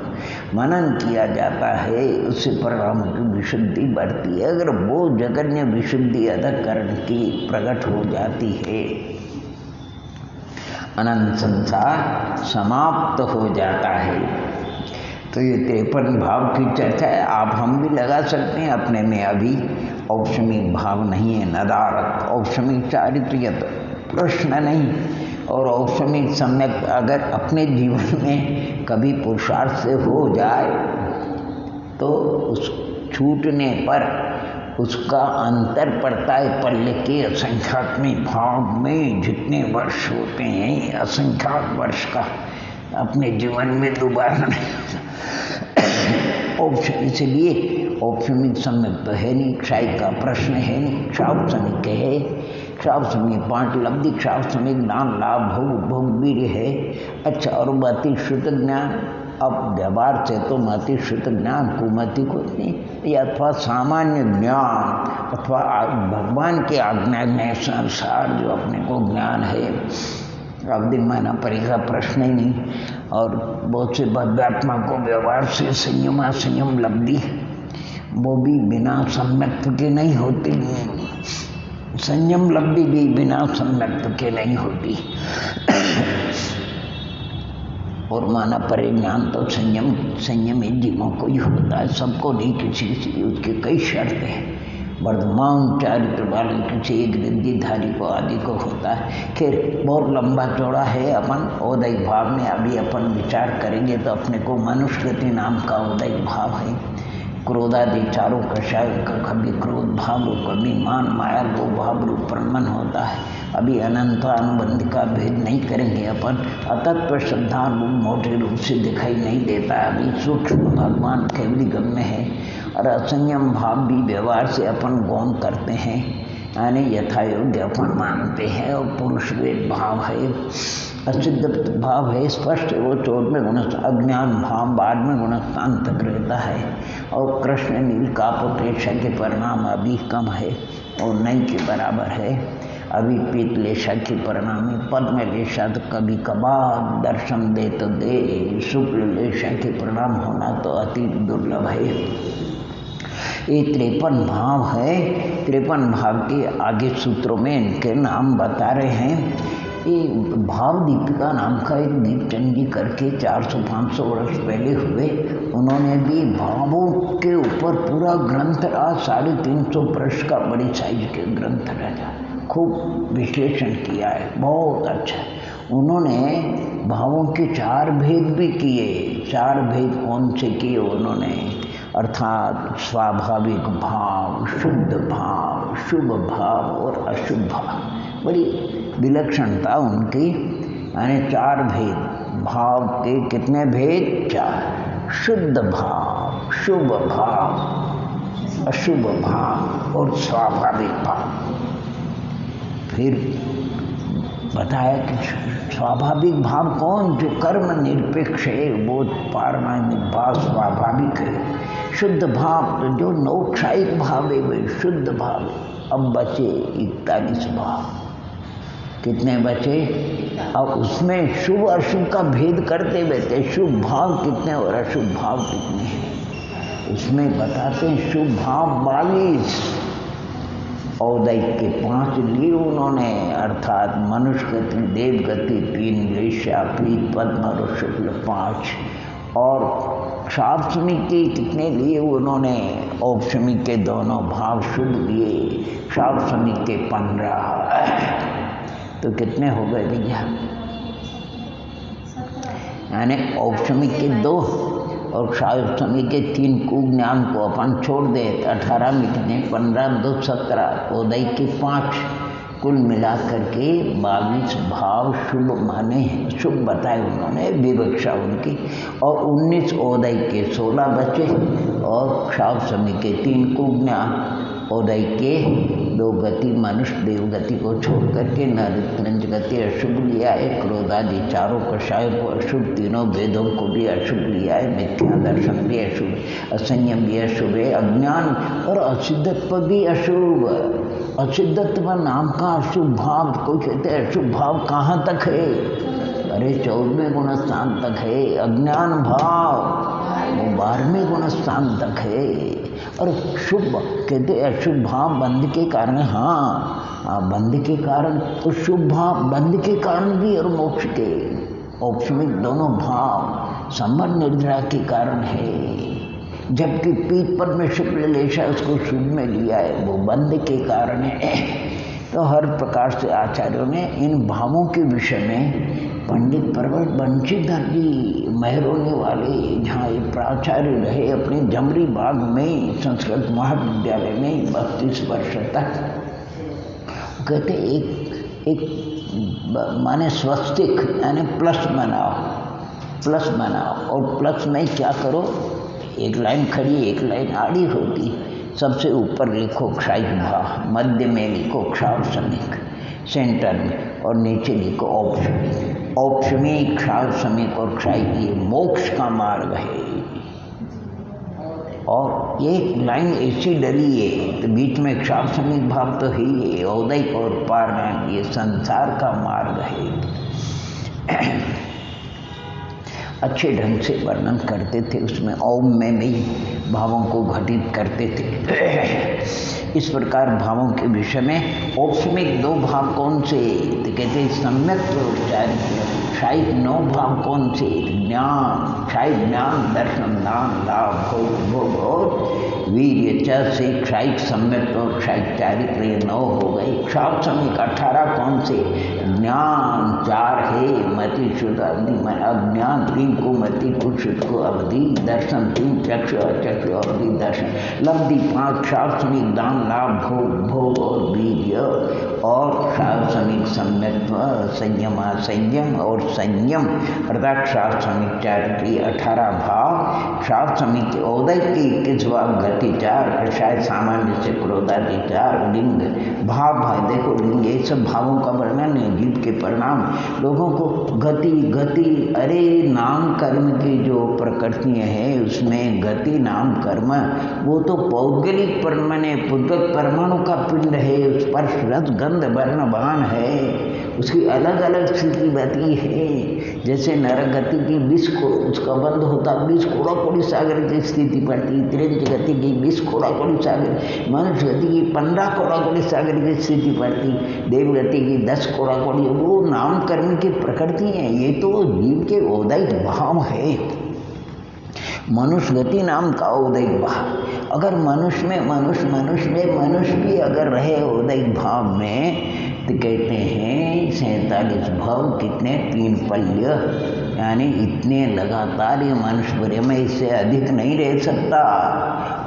मनन किया जाता है, उससे परिणाम की विशुद्धि बढ़ती है। अगर वो जगन्य विशुद्धि अधकरण की प्रकट हो जाती है, अनंत संसार समाप्त हो जाता है। तो ये 53 भाव की चर्चा है। आप हम भी लगा सकते हैं अपने में। अभी औपशमिक भाव नहीं है, नदारत औपशमिक चारित्र्य तो प्रश्न नहीं। और औपशमिक सम्यक अगर अपने जीवन में कभी पुरुषार्थ से हो जाए तो उस छूटने पर उसका अंतर पड़ता है पल्ले के असंख्यात्मक भाव में। जितने वर्ष होते हैं असंख्यात वर्ष का अपने जीवन में दोबारा नहीं। इसलिए औपशमिक सम्यक तो है नहीं, क्षय का प्रश्न है नहीं। क्षापसमिक है, क्षापसमिक 5 लब्धि, क्षापसमिक ज्ञान लाभ भोग वीर्य है। अच्छा, और मति श्रुत ज्ञान। अब व्यवहार से तो मति श्रुत ज्ञान कुमति को नहीं, या अथवा सामान्य ज्ञान अथवा भगवान के आज्ञा के अनुसार जो अपने को ज्ञान है, अवधि माना परि का प्रश्न ही नहीं। और बहुत से बद्धात्मा को व्यवहार से संयम लब्धि, वो भी बिना सम्यक्त के नहीं होती। संयम लब्धि भी बिना सम्यक्त के नहीं होती। और माना परिज्ञान तो संयम जीवों को ही होता है, सबको नहीं, किसी उसके कई शर्त हैं। वर्धमान चारित्र वाले किसी एक रिद्धिधारी को आदि को होता है। खैर बहुत लंबा चौड़ा है। अपन औदैक भाव में अभी अपन विचार करेंगे तो अपने को मनुष्यगति नाम का औदैक भाव है। क्रोधादि चारों कषाय का कभी क्रोध भाव रूप, कभी मान माया लोभ भाव रूप प्रमन होता है। अभी अनंत अनुबंध का भेद नहीं करेंगे अपन। अतत्व श्रद्धा रूप मोटे रूप से दिखाई नहीं देता, अभी सूक्ष्म भगवान केवली गम्य है। और असंयम भाव भी व्यवहार से अपन गौण करते हैं, यानी यथायोग्य अपन मानते हैं। और पुरुष वेद भाव है, असिद्ध भाव है, स्पष्ट है। वो 14 में गुणस्थान, अज्ञान भाव बाद में गुणस्थान तक रहता है। और कृष्ण नील कापोपेक्षा के परिणाम अभी कम है और नहीं के बराबर है। अभी पीत लेशा के परिणाम में पद्म लेशा तो कभी कभार दर्शन दे तो दे, शुक्ल लेशा के परिणाम होना तो अति दुर्लभ है। ये 53 भाव है। 53 भाव के आगे सूत्रों में इनके नाम बता रहे हैं। ये भाव दीपिका नाम का एक दीपचंद जी करके 400-500 वर्ष पहले हुए, उन्होंने भी भावों के ऊपर पूरा ग्रंथ रहा। 350 पृष्ठ का बड़ी साइज के ग्रंथ रहा, खूब विश्लेषण किया है, बहुत अच्छा। उन्होंने भावों के 4 भेद भी किए। 4 भेद कौन से किए उन्होंने? अर्थात स्वाभाविक भाव, शुद्ध भाव, शुभ भाव और अशुभ भाव। बड़ी विलक्षणता उनकी, यानी 4 भेद। भाव के कितने भेद? 4। शुद्ध भाव, शुभ भाव, अशुभ भाव और स्वाभाविक भाव। फिर बताया कि स्वाभाविक भाव कौन? जो कर्म निरपेक्ष है, वो पारमार्थिक भाव स्वाभाविक है। शुद्ध भाव तो जो नौक्षायिक भाव है, वही शुद्ध भाव है। अब बचे 41 भाव। कितने बचे? अब उसमें शुभ अशुभ का भेद करते हुए थे, शुभ भाव कितने और अशुभ भाव कितने हैं उसमें बताते हैं। शुभ भाव 22, औदैक के 5 लिए उन्होंने, अर्थात मनुष्य गति, देव गति 3, लेशा, पीत, पद्म और शुक्ल 5। और क्षापसमिक के कितने लिए उन्होंने? औपशमिक के दोनों भाव शुभ लिए, क्षापसमिक के 15। तो कितने हो गए भैया? यानी औपशमिक के 2 और क्षापसमिक के 3 कुज्ञान को अपन छोड़ दे 18 में कितने? 15, 2, 17। औदैक के 5, कुल मिला करके 22 भाव शुभ माने, शुभ बताए उन्होंने, विवक्षा उनकी। और 19 औदैक के 16 बचे और क्षापसमिक के 3 कुज्ञान। औदैक के 2 गति मनुष्य देव गति को छोड़ करके नरंज गति अशुभ लिया है। क्रोधादि चारों कषाय को अशुभ, तीनों वेदों को भी अशुभ लिया है। मिथ्या दर्शन भी अशुभ, असंयम भी अशुभ है, अज्ञान और असिद्धत्व भी अशुभ। असिद्धत्व नाम का अशुभ भाव को कहते हैं। अशुभ भाव कहाँ तक है? अरे 14वें गुणस्थान तक है। अज्ञान भाव वो 12वें गुणस्थान तक है। और शुभ कहते अशुभ भाव बंध के कारण, हाँ बंध के कारण, तो शुभ भाव बंध के कारण भी और मोक्ष के। औपशमिक दोनों भाव संबंध निर्जरा के कारण है, जबकि पीठ पर में शुक्ल लेशा उसको शुभ में लिया है, वो बंध के कारण है। तो हर प्रकार से आचार्यों ने इन भावों के विषय में पंडित पर्वत बंशीधर जी मेहरोने वाले, जहाँ एक प्राचार्य रहे अपने जमरी बाग में संस्कृत महाविद्यालय में 32 वर्ष तक, कहते एक माने स्वस्तिक यानी प्लस बनाओ और प्लस में क्या करो, एक लाइन खड़ी एक लाइन आड़ी होती, सबसे ऊपर लिखो क्षाई भा, मध्य में लिखो क्षार समीक सेंटर में, और नीचे लिखो औपशमिक। औपशमिक क्षार समीक और क्षाई ये मोक्ष का मार्ग है। और ये लाइन ऐसी डली है तो बीच में क्षार समीक भाव तो ही है, औदैक और पारनाम ये संसार का मार्ग है। अच्छे ढंग से वर्णन करते थे, उसमें ओम में भी भावों को घटित करते थे। इस प्रकार भावों के विषय में औपशमिक 2 भाव कौन से, तो कहते हैं सम्यक चारित्र, क्षाई 9 भाव कौन से, ज्ञान, क्षाई ज्ञान, दर्शन, दान, लाभ, भोग और वीर्य च से क्षाई सम्यक और क्षाई चारित्र ये 9 हो गए। क्षार समीक 18 कौन से, ज्ञान 4 है, मति शुद्ध अज्ञान 3 को मति को शुद्ध को अवधि, दर्शन 3 चक्षु अचक्षु अवधि दर्शन, लब्धि 5 क्षार समीक दान लाभ भोग और वीर्य, और क्षार समीक सम्यत्व संयम संयम और संयम अर्थात क्षार समीक चारित्री 18 भाव। क्षार समीक औदय की 21 भाव, गति 4, शायद सामान्य से क्रोधादि 4, लिंग भाव देखो लिंग ये सब भावों का वर्णन है, जीव के परिणाम। लोगों को गति अरे नाम कर्म की जो प्रकृतियाँ हैं उसमें गति नाम कर्म वो तो पौद्गलिक परमाणु का पिंड है, उस पर रस गंध वर्ण बाण है, उसकी अलग अलग स्थिति गति है। जैसे नरक गति की 20 को उसका बंद होता 20 कोड़ा कोड़ी सागर की स्थिति पड़ती, तिरंज गति की 20 कोड़ा कोड़ी सागर, मनुष्य गति की 15 कोड़ा कोड़ी सागर की स्थिति पड़ती, देव गति की 10 कोड़ा कोड़ी, वो नाम कर्म की प्रकृति है। ये तो जीव के औदैक भाव है। मनुष्य गति नाम का औदैक भाव, अगर मनुष्य भी अगर रहे औदैक भाव में तो कहते हैं 47 भाव कितने 3 पल्य, यानी इतने लगातार ये मनुष्य बड़े में इससे अधिक नहीं रह सकता।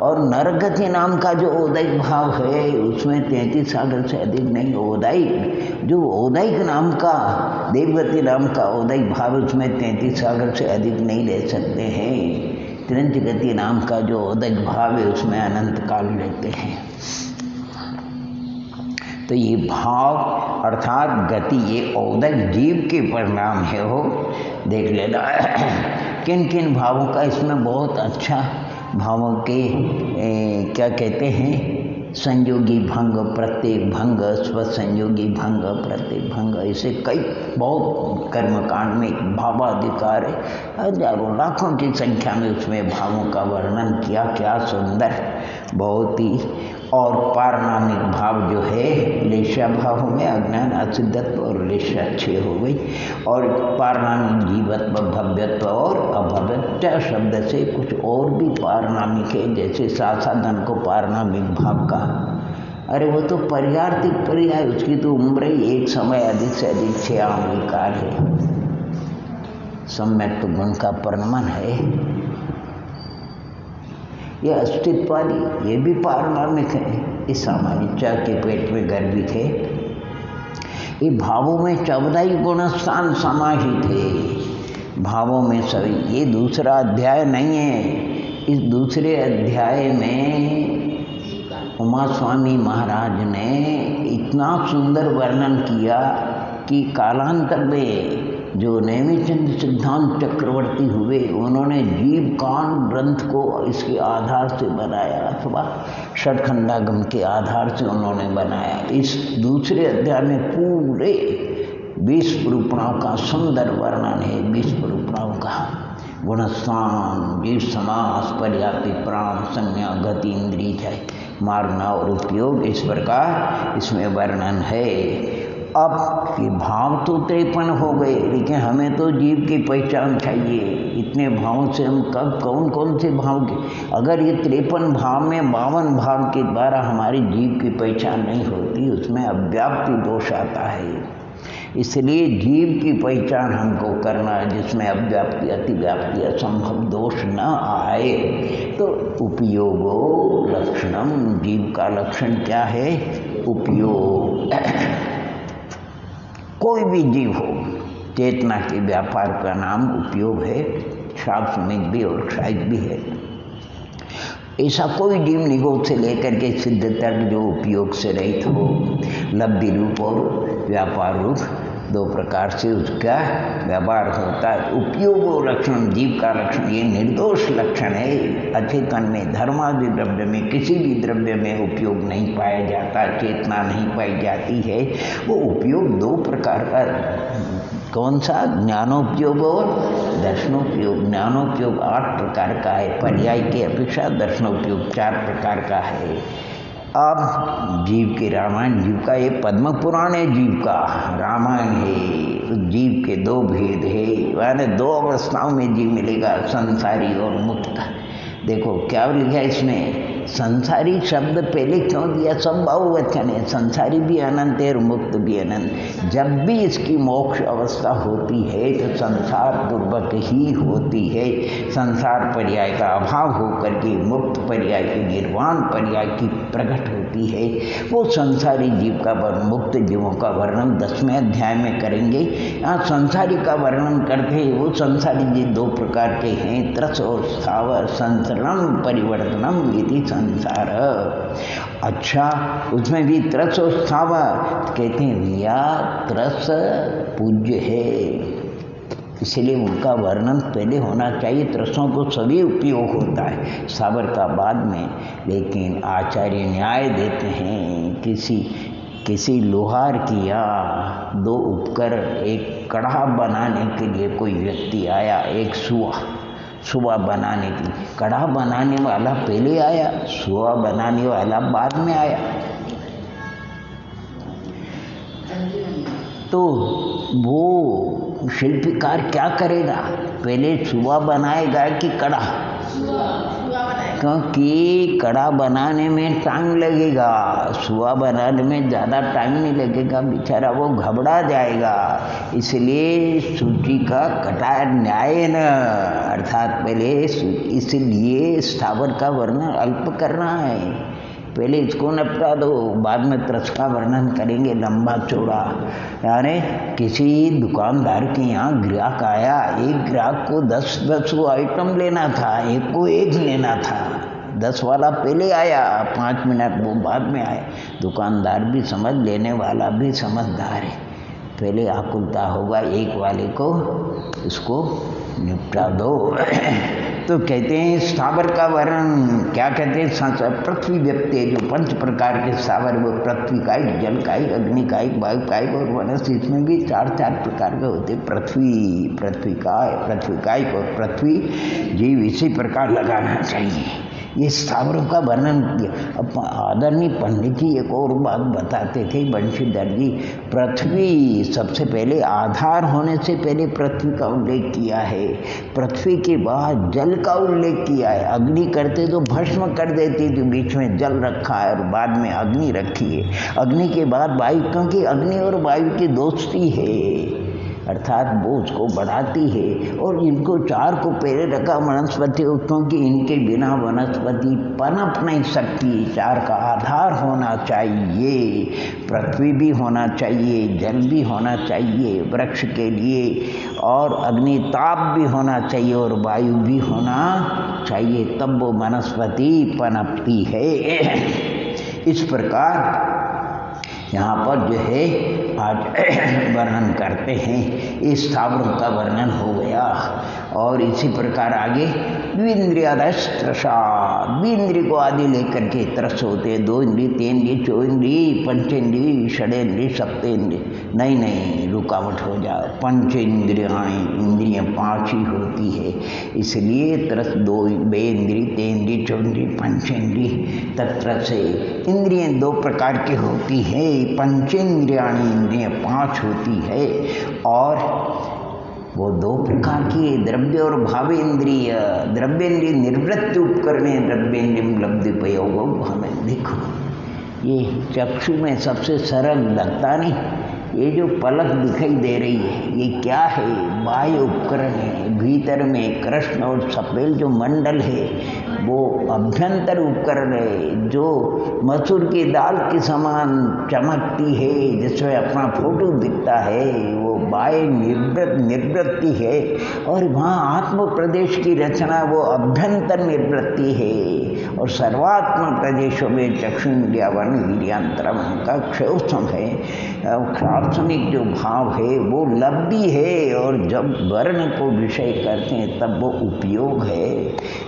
और नरगति नाम का जो औदैक भाव है उसमें 33 सागर से अधिक नहीं। औदैक जो औदैक नाम का देवगति नाम का औदैक भाव उसमें 33 सागर से अधिक नहीं रह सकते हैं। तिरंज गति नाम का जो औदैक भाव है उसमें अनंत काल रहते हैं। तो ये भाव अर्थात गति ये औदैक जीव के परिणाम है। हो देख लेना किन किन भावों का इसमें बहुत अच्छा भावों के क्या कहते हैं संयोगी भंग, प्रत्येक भंग, स्वसंयोगी भंग, प्रत्येक भंग, ऐसे कई बहुत कर्मकांड में भावाधिकार है, हजारों लाखों की संख्या में उसमें भावों का वर्णन किया। क्या सुंदर बहुत ही। और पारनामिक भाव जो है लेशा भाव में अज्ञान असिद्धत्व और लेशा 6 हो गई। और पारनामिक जीवत्व भव्यत्व और अभव्यत्व शब्द से कुछ और भी पारनामिक है, जैसे साधन को पारनामिक भाव का, अरे वो तो पर्यार्थिक पर्याय, उसकी तो उम्र ही एक समय अधिक से अधिक 6 आंवली काल है। सम्यक तो गुण का परिणमन है। ये अस्तित्व वाली ये भी पारनामिक है। इस सामान्य चा के पेट में गर्भित है। ये भावों में 14 गुणस्थान समाहित है। भावों में सभी, ये दूसरा अध्याय नहीं है। इस दूसरे अध्याय में उमा स्वामी महाराज ने इतना सुंदर वर्णन किया कि कालांतर में जो नेमिचंद सिद्धांत चक्रवर्ती हुए उन्होंने जीव कांड ग्रंथ को इसके आधार से बनाया, अथवा षटखंडागम के आधार से उन्होंने बनाया। इस दूसरे अध्याय में पूरे 20 रूपणाओं का सुंदर वर्णन है। 20 रूपणाओं का गुणस्थान, जीव समास, पर्याप्ति, प्राण, संज्ञा, गति, इंद्रिय, मार्गना और उपयोग, इस प्रकार इसमें वर्णन है। अब ये भाव तो 53 हो गए, लेकिन हमें तो जीव की पहचान चाहिए। इतने भावों से हम कब कौन कौन से भाव के, अगर ये 53 भाव में 52 भाव के द्वारा हमारी जीव की पहचान नहीं होती, उसमें अव्याप्ति दोष आता है। इसलिए जीव की पहचान हमको करना है जिसमें अव्याप्ति, अतिव्याप्ति, असंभव दोष न आए। तो उपयोगो लक्षणम, जीव का लक्षण क्या है? उपयोग। कोई भी जीव हो, चेतना के व्यापार का नाम उपयोग है। शास्त्रिक भी और शायद भी है। ऐसा कोई जीव निगोद से लेकर के सिद्ध तक जो उपयोग से रहित हो, लब्धि रूप और व्यापार रूप दो प्रकार से उसका व्यवहार होता है। उपयोग और लक्षण, जीव का लक्षण ये निर्दोष लक्षण है। अचेतन में, धर्मादि द्रव्य में, किसी भी द्रव्य में उपयोग नहीं पाया जाता, चेतना नहीं पाई जाती है। वो उपयोग दो प्रकार का, कौन सा? ज्ञानोपयोग और दर्शनोपयोग। ज्ञानोपयोग 8 प्रकार का है, पर्याय की अपेक्षा दर्शनोपयोग 4 प्रकार का है। अब जीव के रामायण, जीव का ये पद्म पुराण है, जीव का रामायण है। उस जीव के 2 भेद है, यानी 2 अवस्थाओं में जीव मिलेगा, संसारी और मुक्त। देखो क्या लिखा है इसमें, संसारी शब्द पहले क्यों दिया? सब बहुवचन है, संसारी भी अनंत है और मुक्त भी अनंत। जब भी इसकी मोक्ष अवस्था होती है तो संसार पूर्वक ही होती है। संसार पर्याय का अभाव होकर के मुक्त पर्याय की, निर्वाण पर्याय की प्रकट होती है। वो संसारी जीव का वर्णन, मुक्त जीवों का वर्णन 10वें अध्याय में करेंगे। यहाँ संसारी का वर्णन करते हैं। वो संसारी जीव 2 प्रकार के हैं, त्रस और स्थावर। संसरणम परिवर्तनम इति संसार। अच्छा, उसमें भी त्रस और स्थावर कहते हैं, रिया त्रस पूज्य है, इसलिए उनका वर्णन पहले होना चाहिए। त्रसों को सभी उपयोग होता है, स्थावर का बाद में। लेकिन आचार्य न्याय देते हैं, किसी लोहार की या 2 उपकरण, एक कड़ा बनाने के लिए कोई व्यक्ति आया, एक सुआ बनाने की। कड़ा बनाने वाला पहले आया, सुआ बनाने वाला बाद में आया। तो वो शिल्पकार क्या करेगा? पहले सुआ बनाएगा कि कड़ा? क्योंकि कड़ा बनाने में टाइम लगेगा, सुआ बनाने में ज़्यादा टाइम नहीं लगेगा, बेचारा वो घबरा जाएगा। इसलिए सूची का कटा न्याय न, अर्थात पहले इसलिए स्थावर का वर्णन अल्प करना है। पहले इसको निपटा दो, बाद में त्रस का वर्णन करेंगे लंबा चौड़ा। यानी किसी दुकानदार के यहाँ ग्राहक आया, एक ग्राहक को 10 आइटम लेना था, एक को 1 लेना था। 10 वाला पहले आया, 5 मिनट वो बाद में आया। दुकानदार भी समझ, लेने वाला भी समझदार है। पहले आकुलता होगा, 1 वाले को इसको निपटा दो। तो कहते हैं स्थावर का वर्णन क्या कहते हैं? पृथ्वी व्यक्ति, जो 5 प्रकार के स्थावर, वो पृथ्वी कायिक, जल कायिक, अग्नि कायिक, वायु कायिक और वनस्पति, इसमें भी 4 प्रकार के होते। पृथ्वी कायिक और पृथ्वी जीव इसी प्रकार लगाना चाहिए। ये स्थावरों का वर्णन किया। अब आदरणीय पंडित जी एक और बात बताते थे, बंशीधर जी, पृथ्वी सबसे पहले आधार होने से पहले पृथ्वी का उल्लेख किया है, पृथ्वी के बाद जल का उल्लेख किया है। अग्नि करते तो भस्म कर देती थी, बीच में जल रखा है और बाद में अग्नि रखी है। अग्नि के बाद वायु, क्योंकि अग्नि और वायु की दोस्ती है, अर्थात वो उसको बढ़ाती है। और इनको 4 को पहले रखा वनस्पति, क्योंकि इनके बिना वनस्पति पनप नहीं सकती। 4 का आधार होना चाहिए, पृथ्वी भी होना चाहिए, जल भी होना चाहिए वृक्ष के लिए, और अग्नि ताप भी होना चाहिए और वायु भी होना चाहिए, तब वो वनस्पति पनपती है। इस प्रकार यहाँ पर जो है आज वर्णन करते हैं। इस स्थावरों का वर्णन हो गया। और इसी प्रकार आगे द्विंद्रियादस्त्रसा, द्विंद्रिय को आदि लेकर के तरस होते हैं, 2 इंद्रिय, 3 इंद्रिय, 4 इंद्रिय, पंचेंद्रिय, षडेंद्रिय, सप्तेंद्रिय। नहीं, रुकावट हो जाओ। पंचेंद्रियाएँ, इंद्रियाँ 5 ही होती है, इसलिए तरस 2 इंद्रिय, 3 इंद्रिय, 4 इंद्रिय, पंचेंद्रिय। तत्र से इंद्रियाँ 2 प्रकार की होती है, पंचेंद्रियाणी इंद्रियाँ 5 होती है, और वो 2 प्रकार की द्रव्य और भावेंद्रिय। द्रव्येंद्रिय निवृत्ति उपकरणे द्रव्येंद्रियम लब्धि उपयोग। हमें देखो ये चक्षु में सबसे सरल लगता नहीं, ये जो पलक दिखाई दे रही है ये क्या है? बाह्य उपकरण है। भीतर में कृष्ण और सफेद जो मंडल है वो अभ्यंतर उपकरण है, जो मसूर की दाल के समान चमकती है, जिसमें अपना फोटो दिखता है, वो बाह्य निवृत्ति है। और वहाँ आत्म प्रदेश की रचना वो अभ्यंतर निवृत्ति है। और सर्वात्म प्रदेशों में चक्षुन्द्रिया वर्ण वीर्यांतरम का क्षयोत्सम है। क्षात्समिक जो भाव है वो लब्धि है, और जब वर्ण को विषय करते हैं तब वो उपयोग है।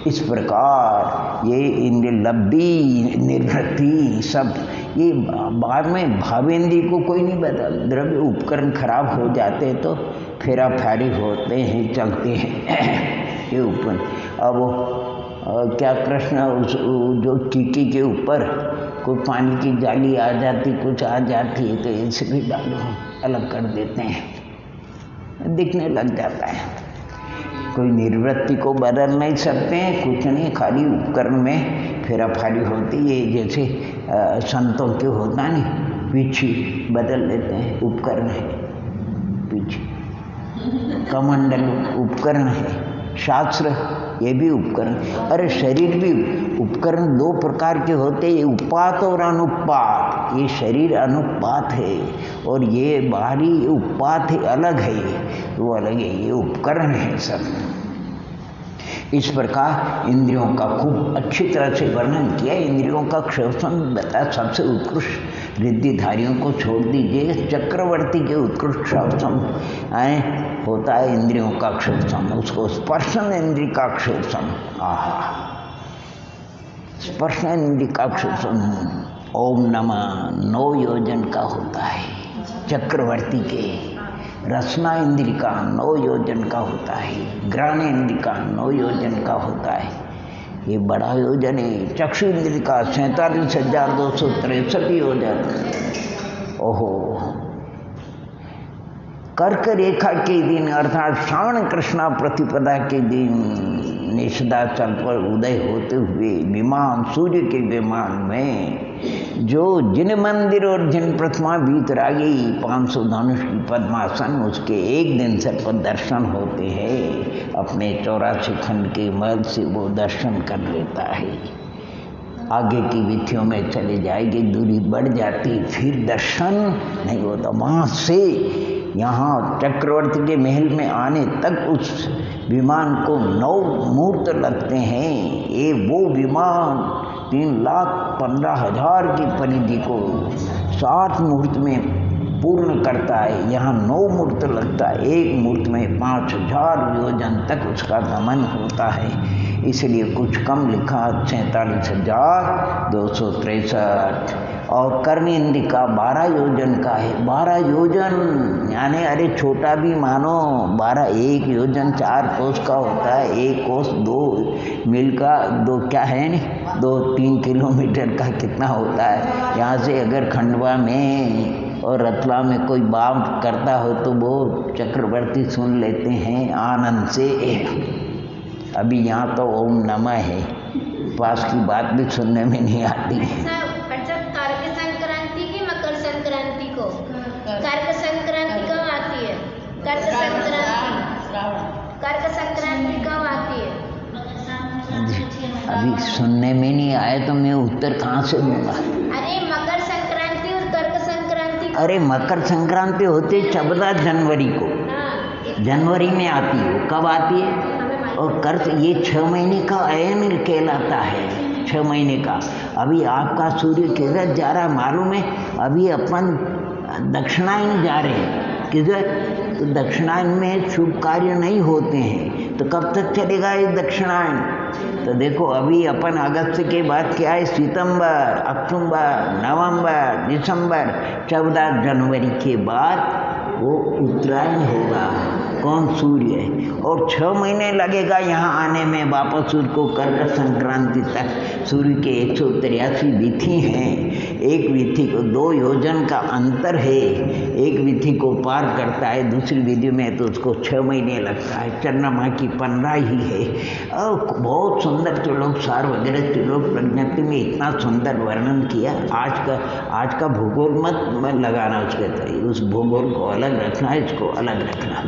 इस प्रकार ये इंद्रिय लब्धि निवृत्ति सब, ये बाद में भावेंद्रिय को कोई नहीं बदल। द्रव्य उपकरण खराब हो जाते तो फेरा फारी होते हैं, चलते हैं ये ऊपर। अब क्या कृष्ण उस जो टीकी के ऊपर कोई पानी की जाली आ जाती, कुछ आ जाती है तो इसे भी डालो, अलग कर देते हैं, दिखने लग जाता है। कोई निवृत्ति को बदल नहीं सकते हैं, कुछ नहीं, खाली उपकरण में फेरा फारी होती है। जैसे संतों के होता नहीं, पीछे बदल लेते हैं, उपकरण है पीछे। कमंडल उपकरण है, शास्त्र ये भी उपकरण। अरे शरीर भी उपकरण 2 प्रकार के होते हैं, उत्पात और अनुत्पात। ये शरीर अनुत्पात है और ये बाहरी उत्पात है, अलग है, वो अलग है, ये उपकरण है सब। इस प्रकार इंद्रियों का खूब अच्छी तरह से वर्णन किया। इंद्रियों का क्षयोत्सम बताया, सबसे उत्कृष्ट रिद्धिधारियों को छोड़ दीजिए, चक्रवर्ती के उत्कृष्ट क्षयोत्सम होता है इंद्रियों का क्षयोत्सम, उसको स्पर्शन इंद्रिय का क्षयोत्सम। आहा, स्पर्शन इंद्रिय का क्षयोत्सम ओम नमः 9 योजन का होता है। चक्रवर्ती के रसना इंद्रिय का 9 योजन का होता है, घ्राण इंद्रिय का 9 योजन का होता है, ये बड़ा योजन है। चक्षु इंद्रिय का 47,263 योजन। ओहो, कर्क रेखा के दिन अर्थात श्रावण कृष्णा प्रतिपदा के दिन निषदाचल पर उदय होते हुए विमान, सूर्य के विमान में जो जिन मंदिर और जिन प्रतिमा वीतरागी 500 धनुष की पद्मासन, उसके एक दिन से पर दर्शन होते हैं। अपने 84 खंड के महल से वो दर्शन कर लेता है। आगे की विधियों में चले जाएगी, दूरी बढ़ जाती, फिर दर्शन नहीं होता। वहाँ से यहाँ चक्रवर्ती के महल में आने तक उस विमान को 9 मुहूर्त लगते हैं। ये वो विमान 3,15,000 की परिधि को 7 मुहूर्त में पूर्ण करता है। यहाँ 9 मुहूर्त लगता है, एक मुहूर्त में 5,000 योजन तक उसका गमन होता है। इसलिए कुछ कम लिखा 47,263। और कर्ण इंद्रिय का 12 योजन का है। 12 योजन यानी अरे छोटा भी मानो 12, 1 योजन 4 कोस का होता है। 1 कोस 2 मील का, 2 क्या है नहीं 2-3 किलोमीटर का कितना होता है। यहाँ से अगर खंडवा में और रतला में कोई बात करता हो तो वो चक्रवर्ती सुन लेते हैं आनंद से। अभी यहाँ तो ओम नमः है, पास की बात भी सुनने में नहीं आती। कर्क संक्रांति की मकर संक्रांति को, कर्क संक्रांति कब आती है? कर्क संक्रांति कब आती है? अभी सुनने में नहीं आया तो मैं उत्तर कहाँ से दूंगा? अरे मकर संक्रांति और कर्क संक्रांति। अरे मकर संक्रांति होती 14 जनवरी को, जनवरी में आती है। कब आती है? और कर्क ये 6 महीने का अयन कहलाता है, 6 महीने का। अभी आपका सूर्य किधर जा रहा है मालूम है? अभी अपन दक्षिणायन जा रहे हैं। किधर? तो दक्षिणायन में शुभ कार्य नहीं होते हैं, तो कब तक चलेगा ये दक्षिणायन? तो देखो अभी अपन अगस्त के बाद क्या है, सितंबर, अक्टूबर, नवंबर, दिसंबर, 14 जनवरी के बाद वो उत्तरायण होगा। कौन? सूर्य। और 6 महीने लगेगा यहाँ आने में वापस सूर्य को कर्क संक्रांति तक। सूर्य के 183 विथि हैं, एक विथि को 2 योजन का अंतर है, एक विथि को पार करता है, दूसरी विधि में तो उसको 6 महीने लगता है। चंद्रमा की 15 ही है। और बहुत सुंदर त्रिलोक सार वगैरह त्रिलोक प्रज्ञप्ति में इतना सुंदर वर्णन किया। आज का भूगोल मत लगाना उसके तरीके, उस भूगोल को अलग रखना, इसको अलग रखना।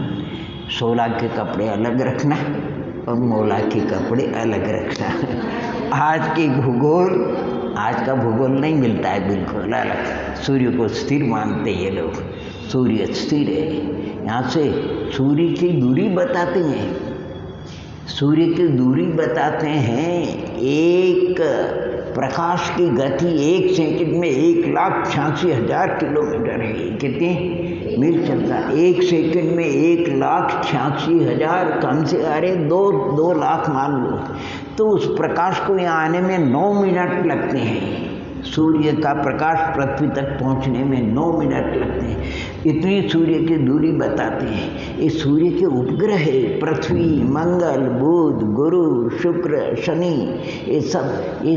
16 के कपड़े अलग रखना और मोला के कपड़े अलग रखना। आज का भूगोल नहीं मिलता है बिल्कुल अलग। सूर्य को स्थिर मानते ये लोग, सूर्य स्थिर है। यहाँ से सूर्य की दूरी बताते हैं, सूर्य की दूरी बताते हैं। एक प्रकाश की गति 1 सेकंड में 1,86,000 किलोमीटर है। कितनी मील चलता है? 1 सेकंड में 1,86,000, कम से अरे 2 लाख मान लो। तो उस प्रकाश को यहाँ आने में 9 मिनट लगते हैं। सूर्य का प्रकाश पृथ्वी तक पहुँचने में 9 मिनट लगते हैं। इतनी सूर्य की दूरी बताते हैं। ये सूर्य के उपग्रह है, पृथ्वी, मंगल, बुध, गुरु, शुक्र, शनि, ये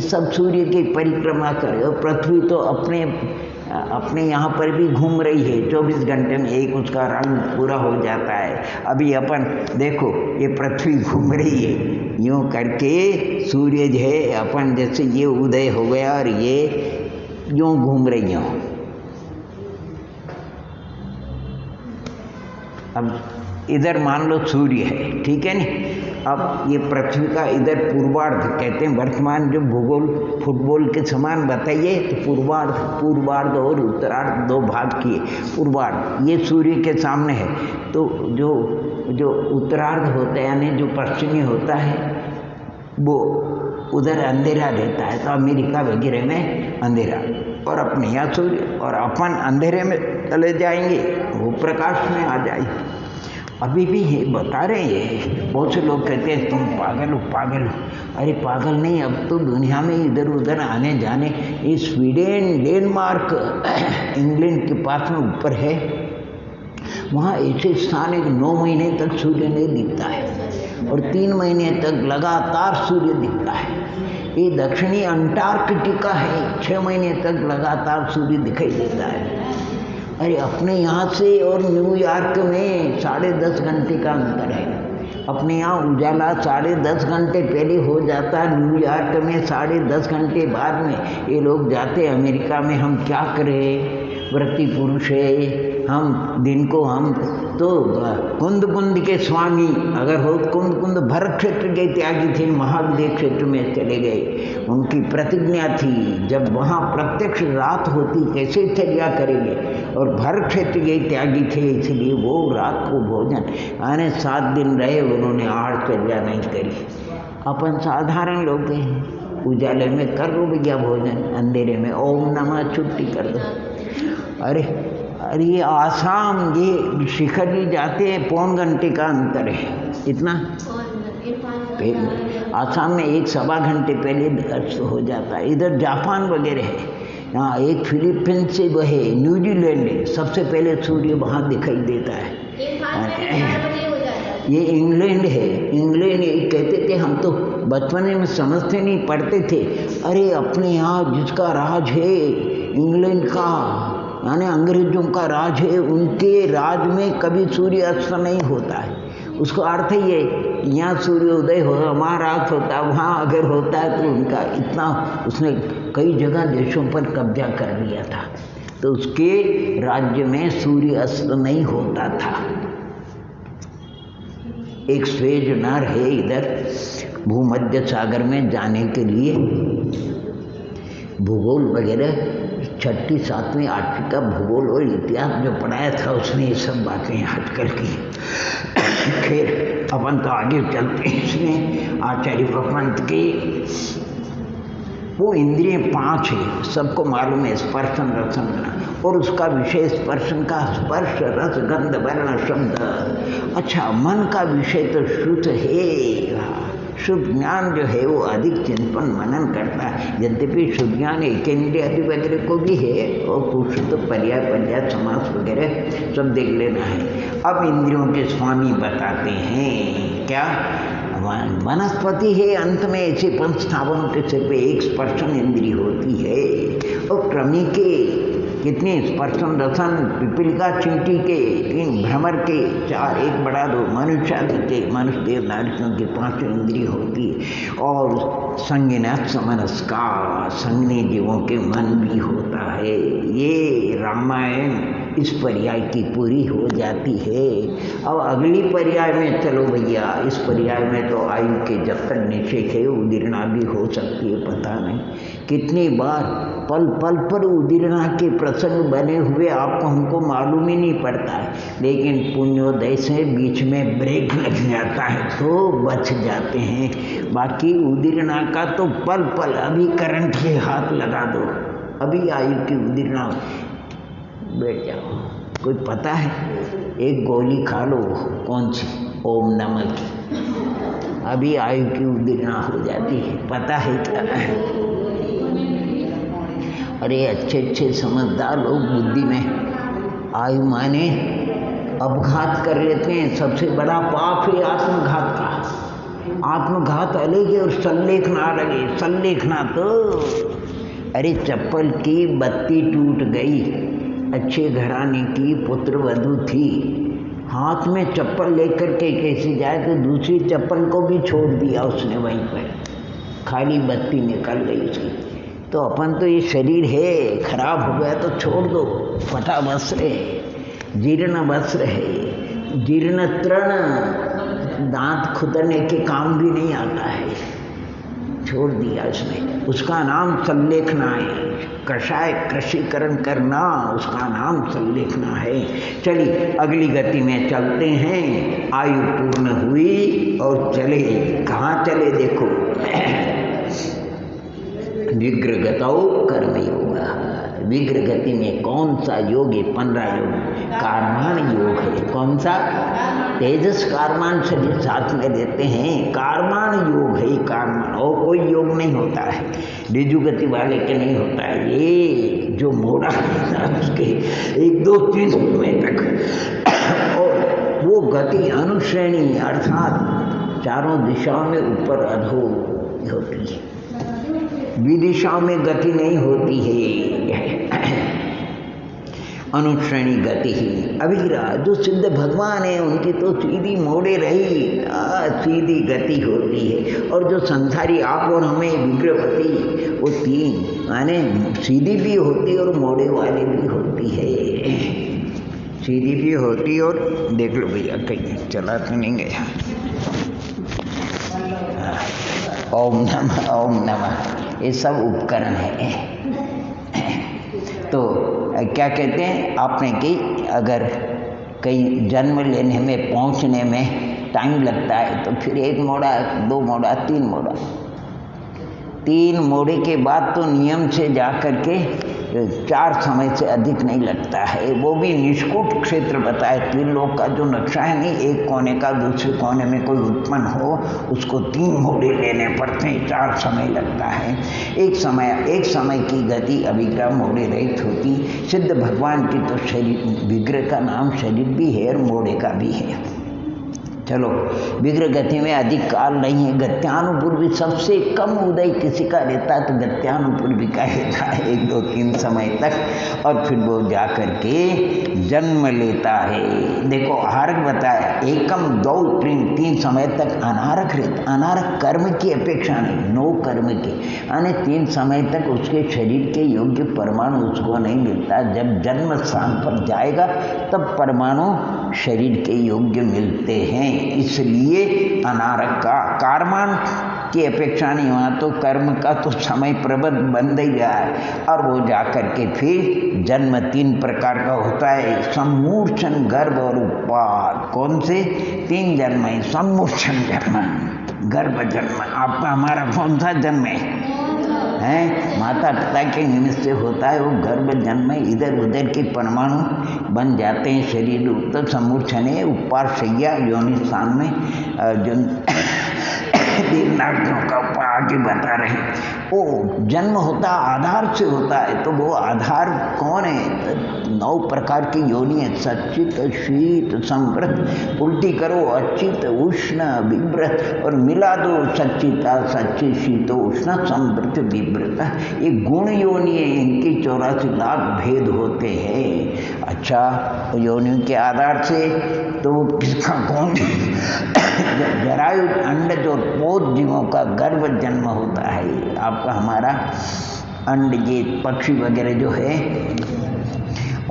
सब सूर्य की परिक्रमा करे। और पृथ्वी तो अपने यहाँ पर भी घूम रही है। 24 घंटे में एक उसका रंग पूरा हो जाता है। अभी अपन देखो ये पृथ्वी घूम रही है, यूँ करके सूर्य जो है अपन जैसे ये उदय हो गया और ये यूँ घूम रही हूँ। अब इधर मान लो सूर्य है, ठीक है ना। अब ये पृथ्वी का इधर पूर्वार्ध कहते हैं। वर्तमान जो भूगोल फुटबॉल के समान बताइए तो पूर्वार्ध और उत्तरार्ध 2 भाग किए। पूर्वार्ध ये सूर्य के सामने है, तो जो उत्तरार्ध होता है यानी जो पश्चिमी होता है वो उधर अंधेरा रहता है, तो अमेरिका वगैरह में अंधेरा, और अपने यहाँ सूर्य, और अपन अंधेरे में चले जाएंगे, वो प्रकाश में आ जाएगी। अभी भी ये बता रहे हैं। बहुत से लोग कहते हैं तुम पागल हो। अरे पागल नहीं, अब तो दुनिया में इधर उधर आने जाने, ये स्वीडन, डेनमार्क, इंग्लैंड के पास में ऊपर है, वहाँ ऐसे स्थान है कि 9 महीने तक सूर्य नहीं दिखता है और 3 महीने तक लगातार सूर्य दिखता है। ये दक्षिणी अंटार्कटिका है, 6 महीने तक लगातार सूर्य दिखाई देता है। अरे अपने यहाँ से और न्यूयॉर्क में 10.5 घंटे का अंतर है। अपने यहाँ उजाला 10.5 घंटे पहले हो जाता है, न्यूयॉर्क में 10.5 घंटे बाद में। ये लोग जाते अमेरिका में, हम क्या करें, व्रती पुरुष है हम, दिन को हम तो कुंद के स्वामी अगर हो, कुंद भरत क्षेत्र के त्यागी थे, महाविदेह क्षेत्र में चले गए। उनकी प्रतिज्ञा थी जब वहाँ प्रत्यक्ष रात होती कैसे चर्या करेंगे, और भरत क्षेत्र के त्यागी थे, इसलिए वो रात को भोजन आने 7 दिन रहे, उन्होंने 8 चर्या नहीं करी। अपन साधारण लोग हैं, उजाले में कर लो भैया भोजन, अंधेरे में ओम नमः छुट्टी कर दो। अरे ये आसाम, ये शिखर जी जाते हैं, 1.25 घंटे का अंतर है। इतना आसाम में 1-1.25 घंटे पहले हो जाता है। इधर जापान वगैरह है, यहाँ एक फिलीपींस से वो है, न्यूजीलैंड है, सबसे पहले सूर्य वहाँ दिखाई देता है। ये इंग्लैंड है, इंग्लैंड कहते थे, हम तो बचपन में समझते नहीं, पढ़ते थे। अरे अपने यहाँ जिसका राज है इंग्लैंड का, यानी अंग्रेजों का राज है, उनके राज में कभी सूर्य अस्त नहीं होता है। उसका अर्थ ये, यहाँ सूर्योदय हो, वहाँ रात होता है, वहाँ अगर होता है तो उनका इतना, उसने कई जगह देशों पर कब्जा कर लिया था, तो उसके राज्य में सूर्य अस्त नहीं होता था। एक स्वेज नहर है इधर भूमध्य सागर में जाने के लिए, भूगोल वगैरह 6ठी 7वीं 8वीं का भूगोल और इतिहास जो पढ़ाया था उसने ये सब बातें हटकर की। फिर अपन तो आगे चलते हैं। इसमें आचार्य भगवंत की वो इंद्रिय 5 है, सबको मालूम है, स्पर्शन रसन और उसका विषय स्पर्शन का स्पर्श रस गंध वर्ण शब्द। अच्छा, मन का विषय तो शुद्ध है, शुद्ध ज्ञान जो है वो अधिक चिंतन मनन करता है। यद्यपि शुद्ध ज्ञान एक इंद्रिय आदि वगैरह को भी है, और पुरुष तो पर्याय पर्याय समास वगैरह सब देख लेना है। अब इंद्रियों के स्वामी बताते हैं क्या, वनस्पति है, अंत में ऐसे पंच स्थावरों के सिर पे एक स्पर्शन इंद्रिय होती है, और क्रमी के कितने स्पर्शन रसन पिपीलिका चींटी के 3 भ्रमर के 4 1 बढ़ा 2 मनुष्य आदि के मनुष्य देव नारियों की 5 इंद्रिय होती, और संज्ञात समनस्का संज्ञे जीवों के मन भी होता है। ये रामायण इस पर्याय की पूरी हो जाती है। अब अगली पर्याय में चलो भैया, इस पर्याय में तो आयु के जब तक निषेध है उदीर्णा भी हो सकती है, पता नहीं कितनी बार पल पल पर उदीर्णा के प्रसंग बने हुए आपको हमको मालूम ही नहीं पड़ता है, लेकिन पुण्योदय से बीच में ब्रेक लग जाता है तो बच जाते हैं। बाकी उदीर्णा का तो पल पल, अभी करंट के हाथ लगा दो, अभी आयु की उदीर्णा, बैठ जाओ। कोई पता है, एक गोली खा लो, कौन सी, ओम नमः की, अभी आयु की उदीर्णा हो जाती है, पता है क्या? अरे अच्छे समझदार लोग बुद्धि में आयु माने अपघात कर लेते हैं। सबसे बड़ा पाप है आत्मघात का। आत्मघात अलग है और संलेखना अलग है। संलेखना तो, अरे चप्पल की बत्ती टूट गई, अच्छे घराने की पुत्र वधू थी, हाथ में चप्पल लेकर के कैसे जाए, तो दूसरी चप्पल को भी छोड़ दिया उसने वहीं पर, खाली बत्ती निकल गई उसकी। तो अपन तो ये शरीर है, खराब हो गया तो छोड़ दो, फटा वस्त्र है, जीर्ण वस्त्र है, जीर्ण तृण, दांत खुदरने के काम भी नहीं आता है, छोड़ दिया उसने। उसका नाम संलेखना है। कषाय कृषिकरण करना, उसका नाम संलेखना है। चलिए अगली गति में चलते हैं। आयु पूर्ण हुई और चले, कहाँ चले देखो, विग्रगतौ कर्म योग। विग्र गति में कौन सा योग है? 15 योग, कार्मान योग है। कौन सा? तेजस कार्मान शरीर साथ में देते हैं, कार्मान योग है। कार्मान और कोई योग नहीं होता है, ऋजु गति वाले के नहीं होता है। ये जो मोड़ा है उसके 1 2 3 समय तक, और वो गति अनुश्रेणी अर्थात चारों दिशाओं में ऊपर अधो होती है, विदिशाओं में गति नहीं होती है, अनुश्रेणी गति ही। अभिग्रा जो सिद्ध भगवान है उनकी तो सीधी मोड़े रही, सीधी गति होती है। और जो संसारी आप और हमें विग्रहवती, वो 3 माने सीधी भी होती और मोड़े वाली भी होती है। सीधी भी होती और देख लो भैया कहीं चला तो नहीं गया। ओम नमः ओम नमः, ये सब उपकरण है। तो क्या कहते हैं आपने कि अगर कहीं जन्म लेने में पहुंचने में टाइम लगता है तो फिर 1 मोड़ा 2 मोड़ा 3 मोड़ा, 3 मोड़े के बाद तो नियम से जा कर के 4 समय से अधिक नहीं लगता है। वो भी निष्कूट क्षेत्र बताए, 3 लोग का जो नक्शा है नहीं, एक कोने का दूसरे कोने में कोई उत्पन्न हो उसको 3 मोड़े लेने पड़ते हैं, 4 समय लगता है। एक समय की गति अभिग्रह मोड़े रहित होती। सिद्ध भगवान की तो शरीर, विग्रह का नाम शरीर भी है और मोड़े का भी है। चलो विग्रह गति में अधिक काल नहीं है। गत्यानुपूर्वी सबसे कम उदय किसी का रहता है तो गत्यानुपूर्वी का रहता है 1 2 3 समय तक, और फिर वो जा कर के जन्म लेता है। देखो आहारक बताया, 1 2 3 समय तक अनारक रहता। अनारक कर्म की अपेक्षा नहीं, नो कर्म की, यानी 3 समय तक उसके शरीर के योग्य परमाणु उसको नहीं मिलता। जब जन्म स्थान पर जाएगा तब परमाणु शरीर के योग्य मिलते हैं, इसलिए अनारक का। कार्मान की अपेक्षा नहीं, वहाँ तो कर्म का तो समय प्रबंध बन ही रहा है। और वो जाकर के फिर जन्म 3 प्रकार का होता है, सम्मूर्छन, गर्भ और उत्पाद। कौन से 3 जन्म है? सम्मूर्छन जन्म, गर्भ जन्म। आपका हमारा कौन सा जन्म है? हैं, माता पिता के निमित्त से होता है। वो गर्भ जन्म में इधर उधर के परमाणु बन जाते हैं शरीर उत्तर समूर्छने उपार शैया योनि स्थान में जो देवनागरियों का आगे बता रहे। वो जन्म होता आधार से होता है, तो वो आधार कौन है? 9 प्रकार की योनि है, सच्चित शीत समृत, उल्टी करो अच्चित उष्ण विव्रत और मिला दो सच्चिता सच्चित शीत उष्ण समृत विव्रत। ये गुण योनि है, इनकी 84 लाख भेद होते हैं। अच्छा, योनियों के आधार से तो किसका कौन जरायु अंडज और पोत जीवों का गर्भ जन्म होता है। आपका हमारा अंड ये पक्षी वगैरह जो है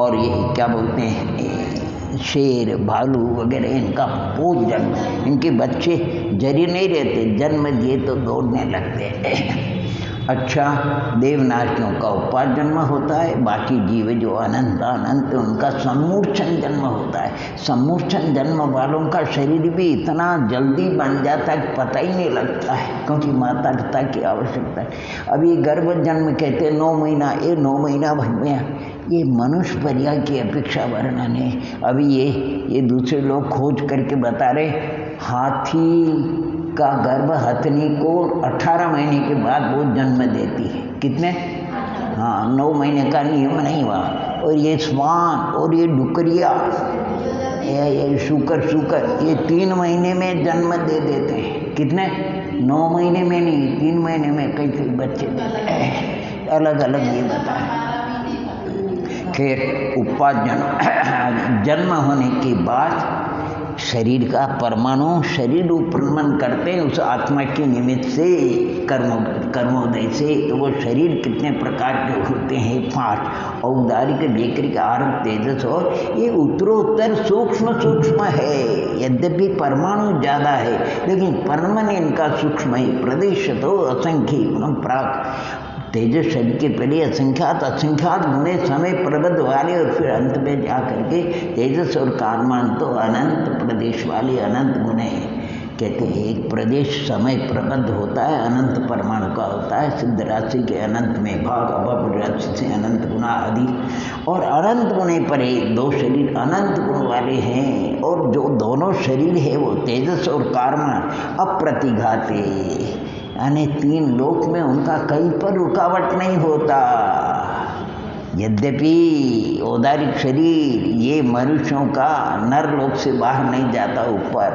और ये क्या बोलते हैं शेर भालू वगैरह, इनका पोत जन्म, इनके बच्चे जरी नहीं रहते, जन्म दिए तो दौड़ने लगते हैं। अच्छा, देवनाशियों का उपार जन्म होता है। बाकी जीव जो अनंत अनंत उनका सम्मूर्छन जन्म होता है। सम्मूर्छन जन्म वालों का शरीर भी इतना जल्दी बन जाता है पता ही नहीं लगता है, क्योंकि माता पिता की आवश्यकता है। अब ये गर्भ जन्म कहते हैं 9 महीना, ये 9 महीना भैया ये मनुष्य पर्याय की अपेक्षा वर्णन है। अभी ये दूसरे लोग खोज करके बता रहे, हाथी का गर्भ हथनी को 18 महीने के बाद वो जन्म देती है। कितने? हाँ, 9 महीने का नियम नहीं हुआ। और ये स्वान और ये डुकरिया, ये शुकर ये 3 महीने में जन्म दे देते हैं। कितने? 9 महीने में नहीं, 3 महीने में कई कई बच्चे देते हैं। अलग अलग ये बताए। खैर, उपाद जन्म होने के बाद शरीर का परमाणु शरीर उत्पन्न करते हैं उस आत्मा के निमित्त से कर्मोदय से। तो वो शरीर कितने प्रकार के होते हैं? 5। औदारिक वैकृतिक आरक तेजस, और ये उत्तरोत्तर सूक्ष्म है। यद्यपि परमाणु ज़्यादा है लेकिन परमाणु इनका सूक्ष्म है। प्रदेश तो असंख्य प्राक तेजस शरीर के पहले असंख्यात गुणे समय प्रबद्ध वाले और फिर अंत में जा करके तेजस और कारमान तो अनंत प्रदेश वाले अनंत गुणे हैं। कहते हैं एक प्रदेश समय प्रबद्ध होता है, अनंत परमाणु का होता है। सिद्ध राशि के अनंत में भाग, अभव राशि से अनंत गुना आदि, और अनंत गुणे पर 2 शरीर अनंत गुण वाले हैं। और जो दोनों शरीर है वो तेजस और कारमान अप्रतिघाते, यानी 3 लोक में उनका कहीं पर रुकावट नहीं होता। यद्यपि औदारिक शरीर ये मनुष्यों का नर लोक से बाहर नहीं जाता, ऊपर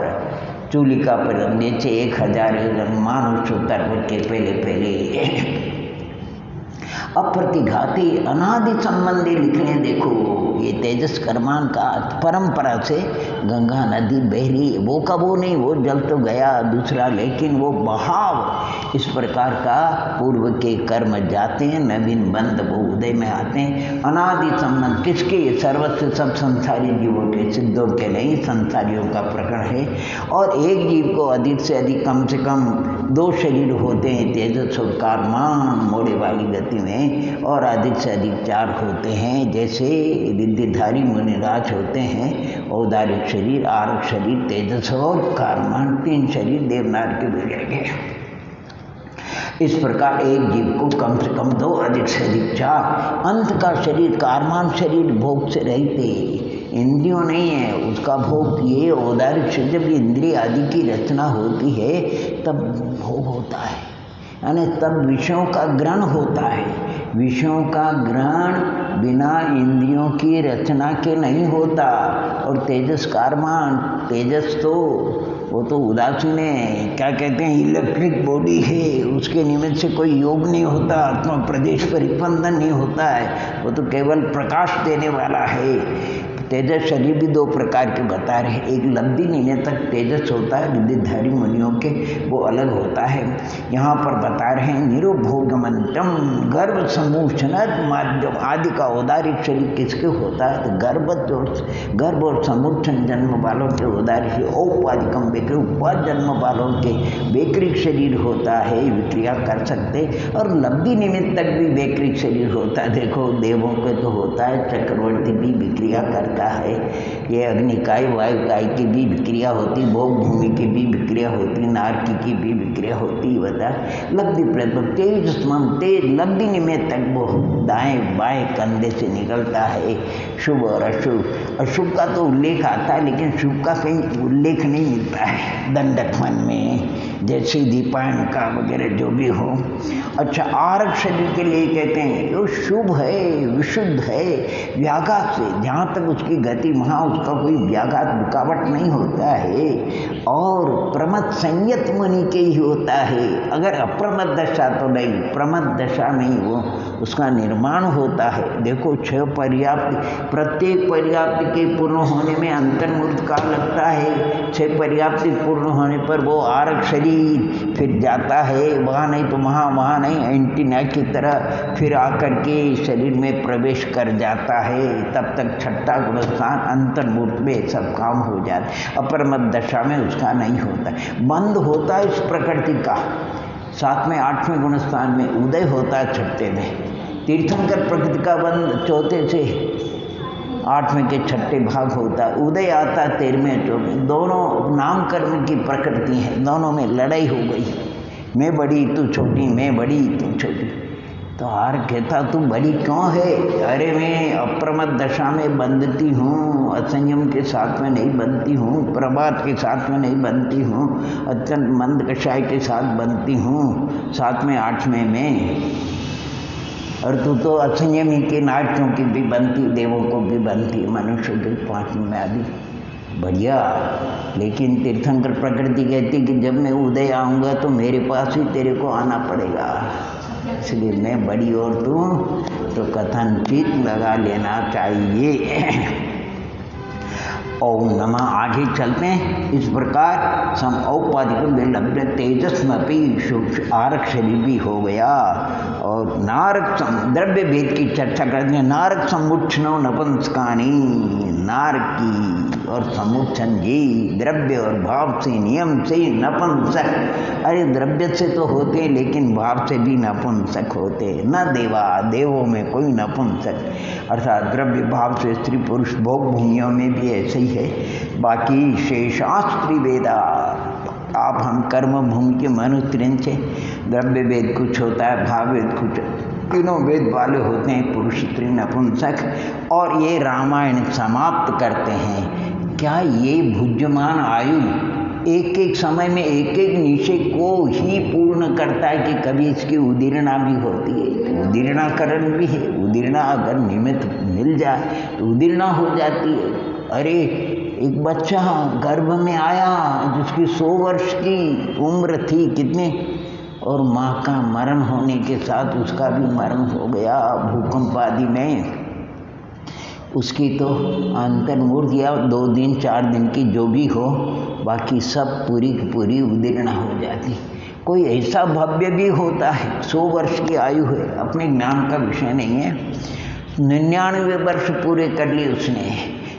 चूलिका पर नीचे 1000 मानुष उतर के पहले अप्रतिघाती अनादि संबंधी लिखने। देखो ये तेजस कर्मान का परंपरा से गंगा नदी बह रही है, वो का वो नहीं, वो जल तो गया दूसरा, लेकिन वो बहाव इस प्रकार का पूर्व के कर्म जाते हैं, नवीन बंद वो उदय में आते हैं। अनादि संबंध किसके? सर्वस्व सब संसारी जीवों के, सिद्धों के नहीं, संसारियों का प्रकरण है। और एक जीव को अधिक से अधिक कम से कम 2 शरीर होते हैं, तेजस और कारमान मोड़े वाली गति में, और अधिक से अधिक 4 होते हैं। जैसे रिद्धिधारी मुनिराज होते हैं, औदारिक शरीर, आरक शरीर, तेजस और कारमान, 3 शरीर देवनार के मिलेंगे। इस प्रकार एक जीव को कम से कम 2, अधिक से अधिक 4। अंत का शरीर कारमान शरीर भोग से रहते, इंद्रियों नहीं है उसका भोग। ये औदारिक शरीर जब इंद्रिय आदि की रचना होती है तब भोग होता है, यानी तब विषयों का ग्रहण होता है। विषयों का ग्रहण बिना इंद्रियों की रचना के नहीं होता। और तेजस कारमान, तेजस तो वो तो उदासीन है, क्या कहते हैं, इलेक्ट्रिक बॉडी है, उसके निमित्त से कोई योग नहीं होता, आत्मा प्रदेश परिस्पंदन नहीं होता है, वो तो केवल प्रकाश देने वाला है। तेजस शरीर भी 2 प्रकार के बता रहे हैं। एक लब्धि नियतक तेजस होता है, रिद्धिधारी मुनियों के, वो अलग होता है। यहाँ पर बता रहे हैं निरुभोगमंतम गर्भ समूर्छनत माध्यम आदि का औदारिक शरीर किसके होता है? तो गर्भ और समूर्छन जन्म वालों के औदारिक शरीर, औपाधिकम बेकरी उपाद जन्म वालों के बेकरिक शरीर होता है, विक्रिया कर सकते। और लब्धि निमित्तक भी बेकरिक शरीर होता है। देखो देवों के तो होता है, चक्रवर्ती भी विक्रिया करते जाता है। ये अग्निकाय वायुकाय की भी विक्रिया होती, भोग भूमि की भी विक्रिया होती, नारकी की भी विक्रिया होती। बता लब्धि प्रथम तेज तेज लब्धि निमित्त तक वो दाएं बाएं कंधे से निकलता है। शुभ और अशुभ, अशुभ का तो उल्लेख आता है लेकिन शुभ का कहीं उल्लेख नहीं मिलता है दंडक वन में, जैसे दीपायन का वगैरह जो भी हो। अच्छा, आरक शरीर के लिए कहते हैं जो शुभ है, विशुद्ध है, व्याघात से जहाँ तक उसकी गति वहाँ उसका कोई व्याघात रुकावट नहीं होता है, और प्रमद संयत मणि के ही होता है। अगर अप्रमद दशा तो नहीं, प्रमद दशा में ही वो उसका निर्माण होता है। देखो 6 पर्याप्त, प्रत्येक पर्याप्ति के पूर्ण होने में अंतर्मुक्त काल लगता है। 6 पर्याप्ति पूर्ण होने पर वो आरक शरीर फिर जाता है, वहाँ नहीं तो वहाँ नहीं, एंटीना की तरह फिर आकर के शरीर में प्रवेश कर जाता है। तब तक छठा गुणस्थान अंतर्मुक्त में सब काम हो जाता है। अप्रमद दशा में उसका नहीं होता, बंद होता है इस प्रकृति का। 7वें 8वें गुणस्थान में उदय होता है, छठे में तीर्थंकर प्रकृति का बंद 4 से 8वें के छठे भाग होता है। उदय आता है 13वें 14वें। दोनों नाम कर्म की प्रकृति है, दोनों में लड़ाई हो गई, मैं बड़ी तू छोटी, मैं बड़ी तू छोटी। तो हार कहता तू बड़ी क्यों है? अरे मैं अप्रमद दशा में बंधती हूँ, असंयम के साथ में नहीं बनती हूँ, प्रभात के साथ में नहीं बनती हूँ, अत्यंत मंद कषाय के साथ बनती हूँ 7वें 8वें में। और तू तो असंयमी के नाट्यों की भी बनती, देवों को भी बनती, मनुष्य के 5वें में आदि बढ़िया। लेकिन तीर्थंकर प्रकृति कहती कि जब मैं उदय आऊँगा तो मेरे पास ही तेरे को आना पड़ेगा, इसलिए मैं बड़ी और तू तो कथनचित लगा लेना चाहिए। ओम नमः। आगे चलते हैं। इस प्रकार सम औपाधिक तेजस्मपी आरक शरीर भी हो गया। और नारक द्रव्य भेद की चर्चा करते हैं। नारक समुच्छनो नपुंसकानी, नारक की और समुच्छन जी द्रव्य और भाव से नियम से नपुंसक। अरे द्रव्य से तो होते लेकिन भाव से भी नपुंसक होते, न देवा, देवों में कोई नपुंसक। अर्थात द्रव्य भाव से स्त्री पुरुष भोग भूमियों में भी ऐसे ही है। बाकी शेषास्त्री वेदा, आप हम कर्म भूमि के मनुष्य से द्रव्य वेद कुछ होता है, भाव वेद कुछ, तीनों वेद वाले होते हैं, पुरुष स्त्री नपुंसक। और ये रामायण समाप्त करते हैं। क्या ये भुज्यमान आयु एक एक समय में एक एक निश्चय को ही पूर्ण करता है कि कभी इसकी उदीर्णा भी होती है? उदीर्णाकरण भी है। उदीर्णा अगर निमित्त मिल जाए तो उदीर्णा हो जाती है। अरे एक बच्चा गर्भ में आया जिसकी 100 वर्ष की उम्र थी, कितने, और माँ का मरण होने के साथ उसका भी मरण हो गया भूकंप आदि में। उसकी तो अंतर्मूर्ति या 2 दिन 4 दिन की जो भी हो, बाकी सब पूरी की पूरी उदीर्णा हो जाती। कोई ऐसा भव्य भी होता है, 100 वर्ष की आयु है, अपने ज्ञान का विषय नहीं है, 99 वर्ष पूरे कर लिए उसने,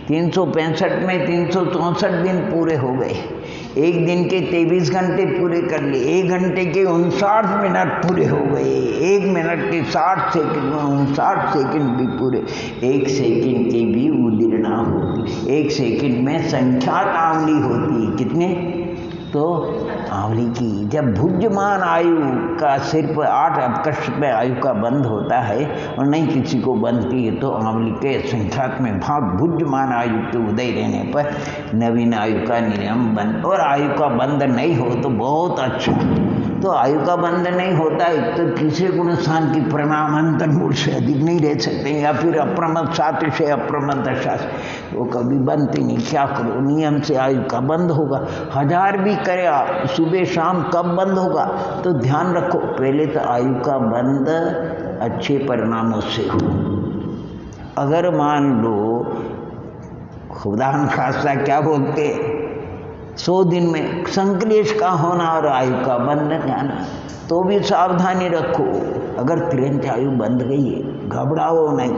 365 में 364 दिन पूरे हो गए, एक दिन के 23 घंटे पूरे कर लिए, 1 घंटे के 59 मिनट पूरे हो गए, 1 मिनट के 60 सेकंड में 59 सेकंड भी पूरे, 1 सेकंड की भी उदीर्णा होती, 1 सेकंड में संख्यात आंवली होती, कितने, तो आंवली की। जब भुज्यमान आयु का सिर्फ 8 अपकर्ष पे आयु का बंद होता है और नहीं किसी को बनती है, तो आंवली के संख्यात में भाग भुज्यमान आयु के उदय रहने पर नवीन आयु का नियम बंद। और आयु का बंद नहीं हो तो बहुत अच्छा। तो आयु का बंद नहीं होता, एक तो तीसरे गुण स्थान की परिणाम अंतर्मूल से अधिक नहीं रह सकते, या फिर अप्रमद सात से अप्रमद दशा से वो कभी बनती नहीं। क्या करो, नियम से आयु का बंद होगा। 1000 भी करे आप, सुबह शाम कब बंद होगा? तो ध्यान रखो, पहले तो आयु का बंद अच्छे परिणामों से हो। अगर मान लो खुदा न खास्ता क्या बोलते 100 दिन में संक्लेश का होना और आयु का बंद जाना, तो भी सावधानी रखो। अगर तुरंत आयु बंद गई है, घबराओ नहीं।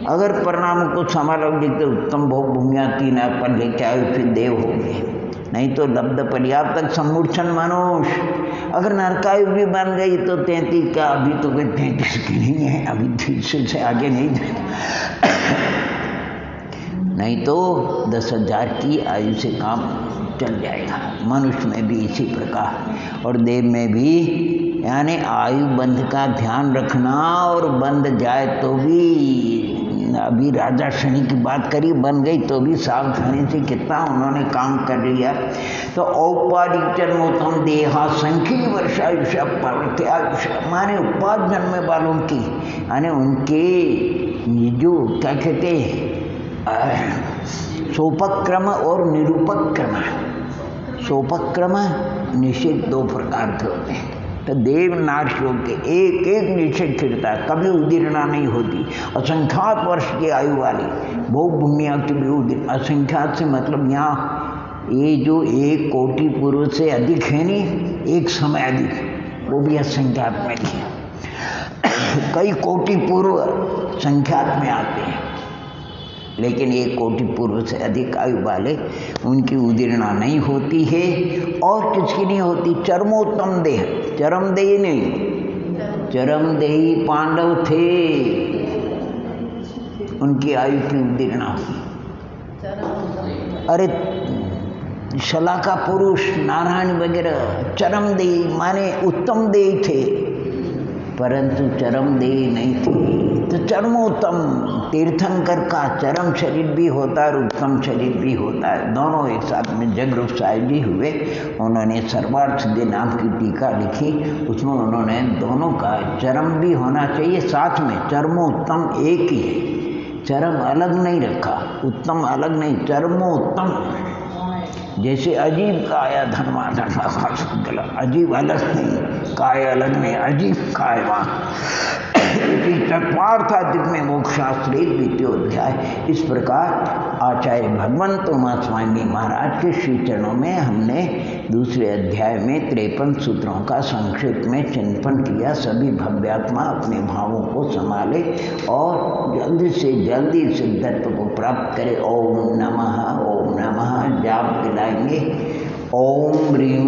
अगर परिणाम को संभालोगे तो उत्तम भोग भूमिया 3 पर लेके आयु फिर देव हो गए, नहीं तो लब्ध पर्याप्त समूर्छन मनुष्य। अगर नरकायु भी बन गई तो 33 का, अभी तो कोई 33 की नहीं है, अभी 30 से आगे नहीं जाए। नहीं तो 10,000 की आयु से काम चल जाएगा। मनुष्य में भी इसी प्रकार और देव में भी, यानी आयु बंध का ध्यान रखना। और बंध जाए तो भी, अभी राजा शनि की बात करी, बन गई तो भी सावधानी से कितना उन्होंने काम कर लिया। तो औपाधिक जन्मोत्तम देहा संख्य वर्षायुषा पार्वती आयुषा, माने उपाध जन्म वालों की, यानी उनके जो क्या कहते सोपक्रम और निरूपक्रम। सोपक्रम निषेध 2 प्रकार के होते हैं। तो देव नारसियों के एक एक निषेध फिरता है, कभी उदीर्णा नहीं होती। असंख्यात वर्ष की आयु वाली भोग भूमिया की भी उदीर्ण, असंख्यात से मतलब यहाँ ये जो 1 कोटि पूर्व से अधिक है नहीं, एक समय अधिक, वो भी असंख्यात में नहीं है। कई कोटि पूर्व संख्यात में आते हैं, लेकिन 1 कोटि पूर्व से अधिक आयु वाले उनकी उदीर्णा नहीं होती है। और किसकी नहीं होती? चरमोत्तम देह, चरमदेही नहीं, चरमदेही पांडव थे, उनकी आयु की उदीर्णा हुई। अरे शलाका पुरुष नारायण वगैरह चरमदेही माने उत्तम देही थे, परंतु चरमदेही नहीं थी। तो चरमोत्तम, तीर्थंकर का चरम शरीर भी होता है और उत्तम शरीर भी होता है, दोनों एक साथ में। जगरूप साहिब जी हुए, उन्होंने सर्वार्थ सिद्धि नाम की टीका लिखी, उसमें उन्होंने दोनों का चरम भी होना चाहिए साथ में, चरमोत्तम एक ही है, चरम अलग नहीं रखा, उत्तम अलग नहीं, चरमोत्तम। जैसे अजीब काया धर्मा धर्मा, अजीब अलग नहीं, काय अलग नहीं, अजीब कायवान। तत्वार्थाधिक में मोक्षशास्त्र 1 द्वितीय अध्याय। इस प्रकार आचार्य भगवंत उमा स्वामी महाराज के श्री चरणों में हमने दूसरे अध्याय में 53 सूत्रों का संक्षेप में चिंतन किया। सभी भव्यात्मा अपने भावों को संभाले और जल्दी से जल्दी सिद्धत्व को प्राप्त करे। ओम नमः जाप दिलाएंगे। ओम ह्रीं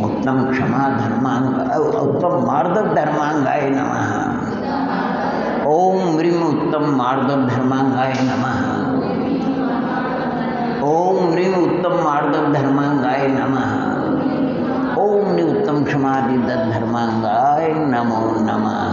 उत्तम क्षमा धर्मांग उत्तम मार्दव धर्मांगाय नमः। ओम ह्रीं उत्तम मार्दव धर्मांगाय नमः। ओम ह्रीं उत्तम मार्दव धर्मांगाय नमः। ओम ह्रीं उत्तम क्षमादि धर्मांगाय नमो नमः।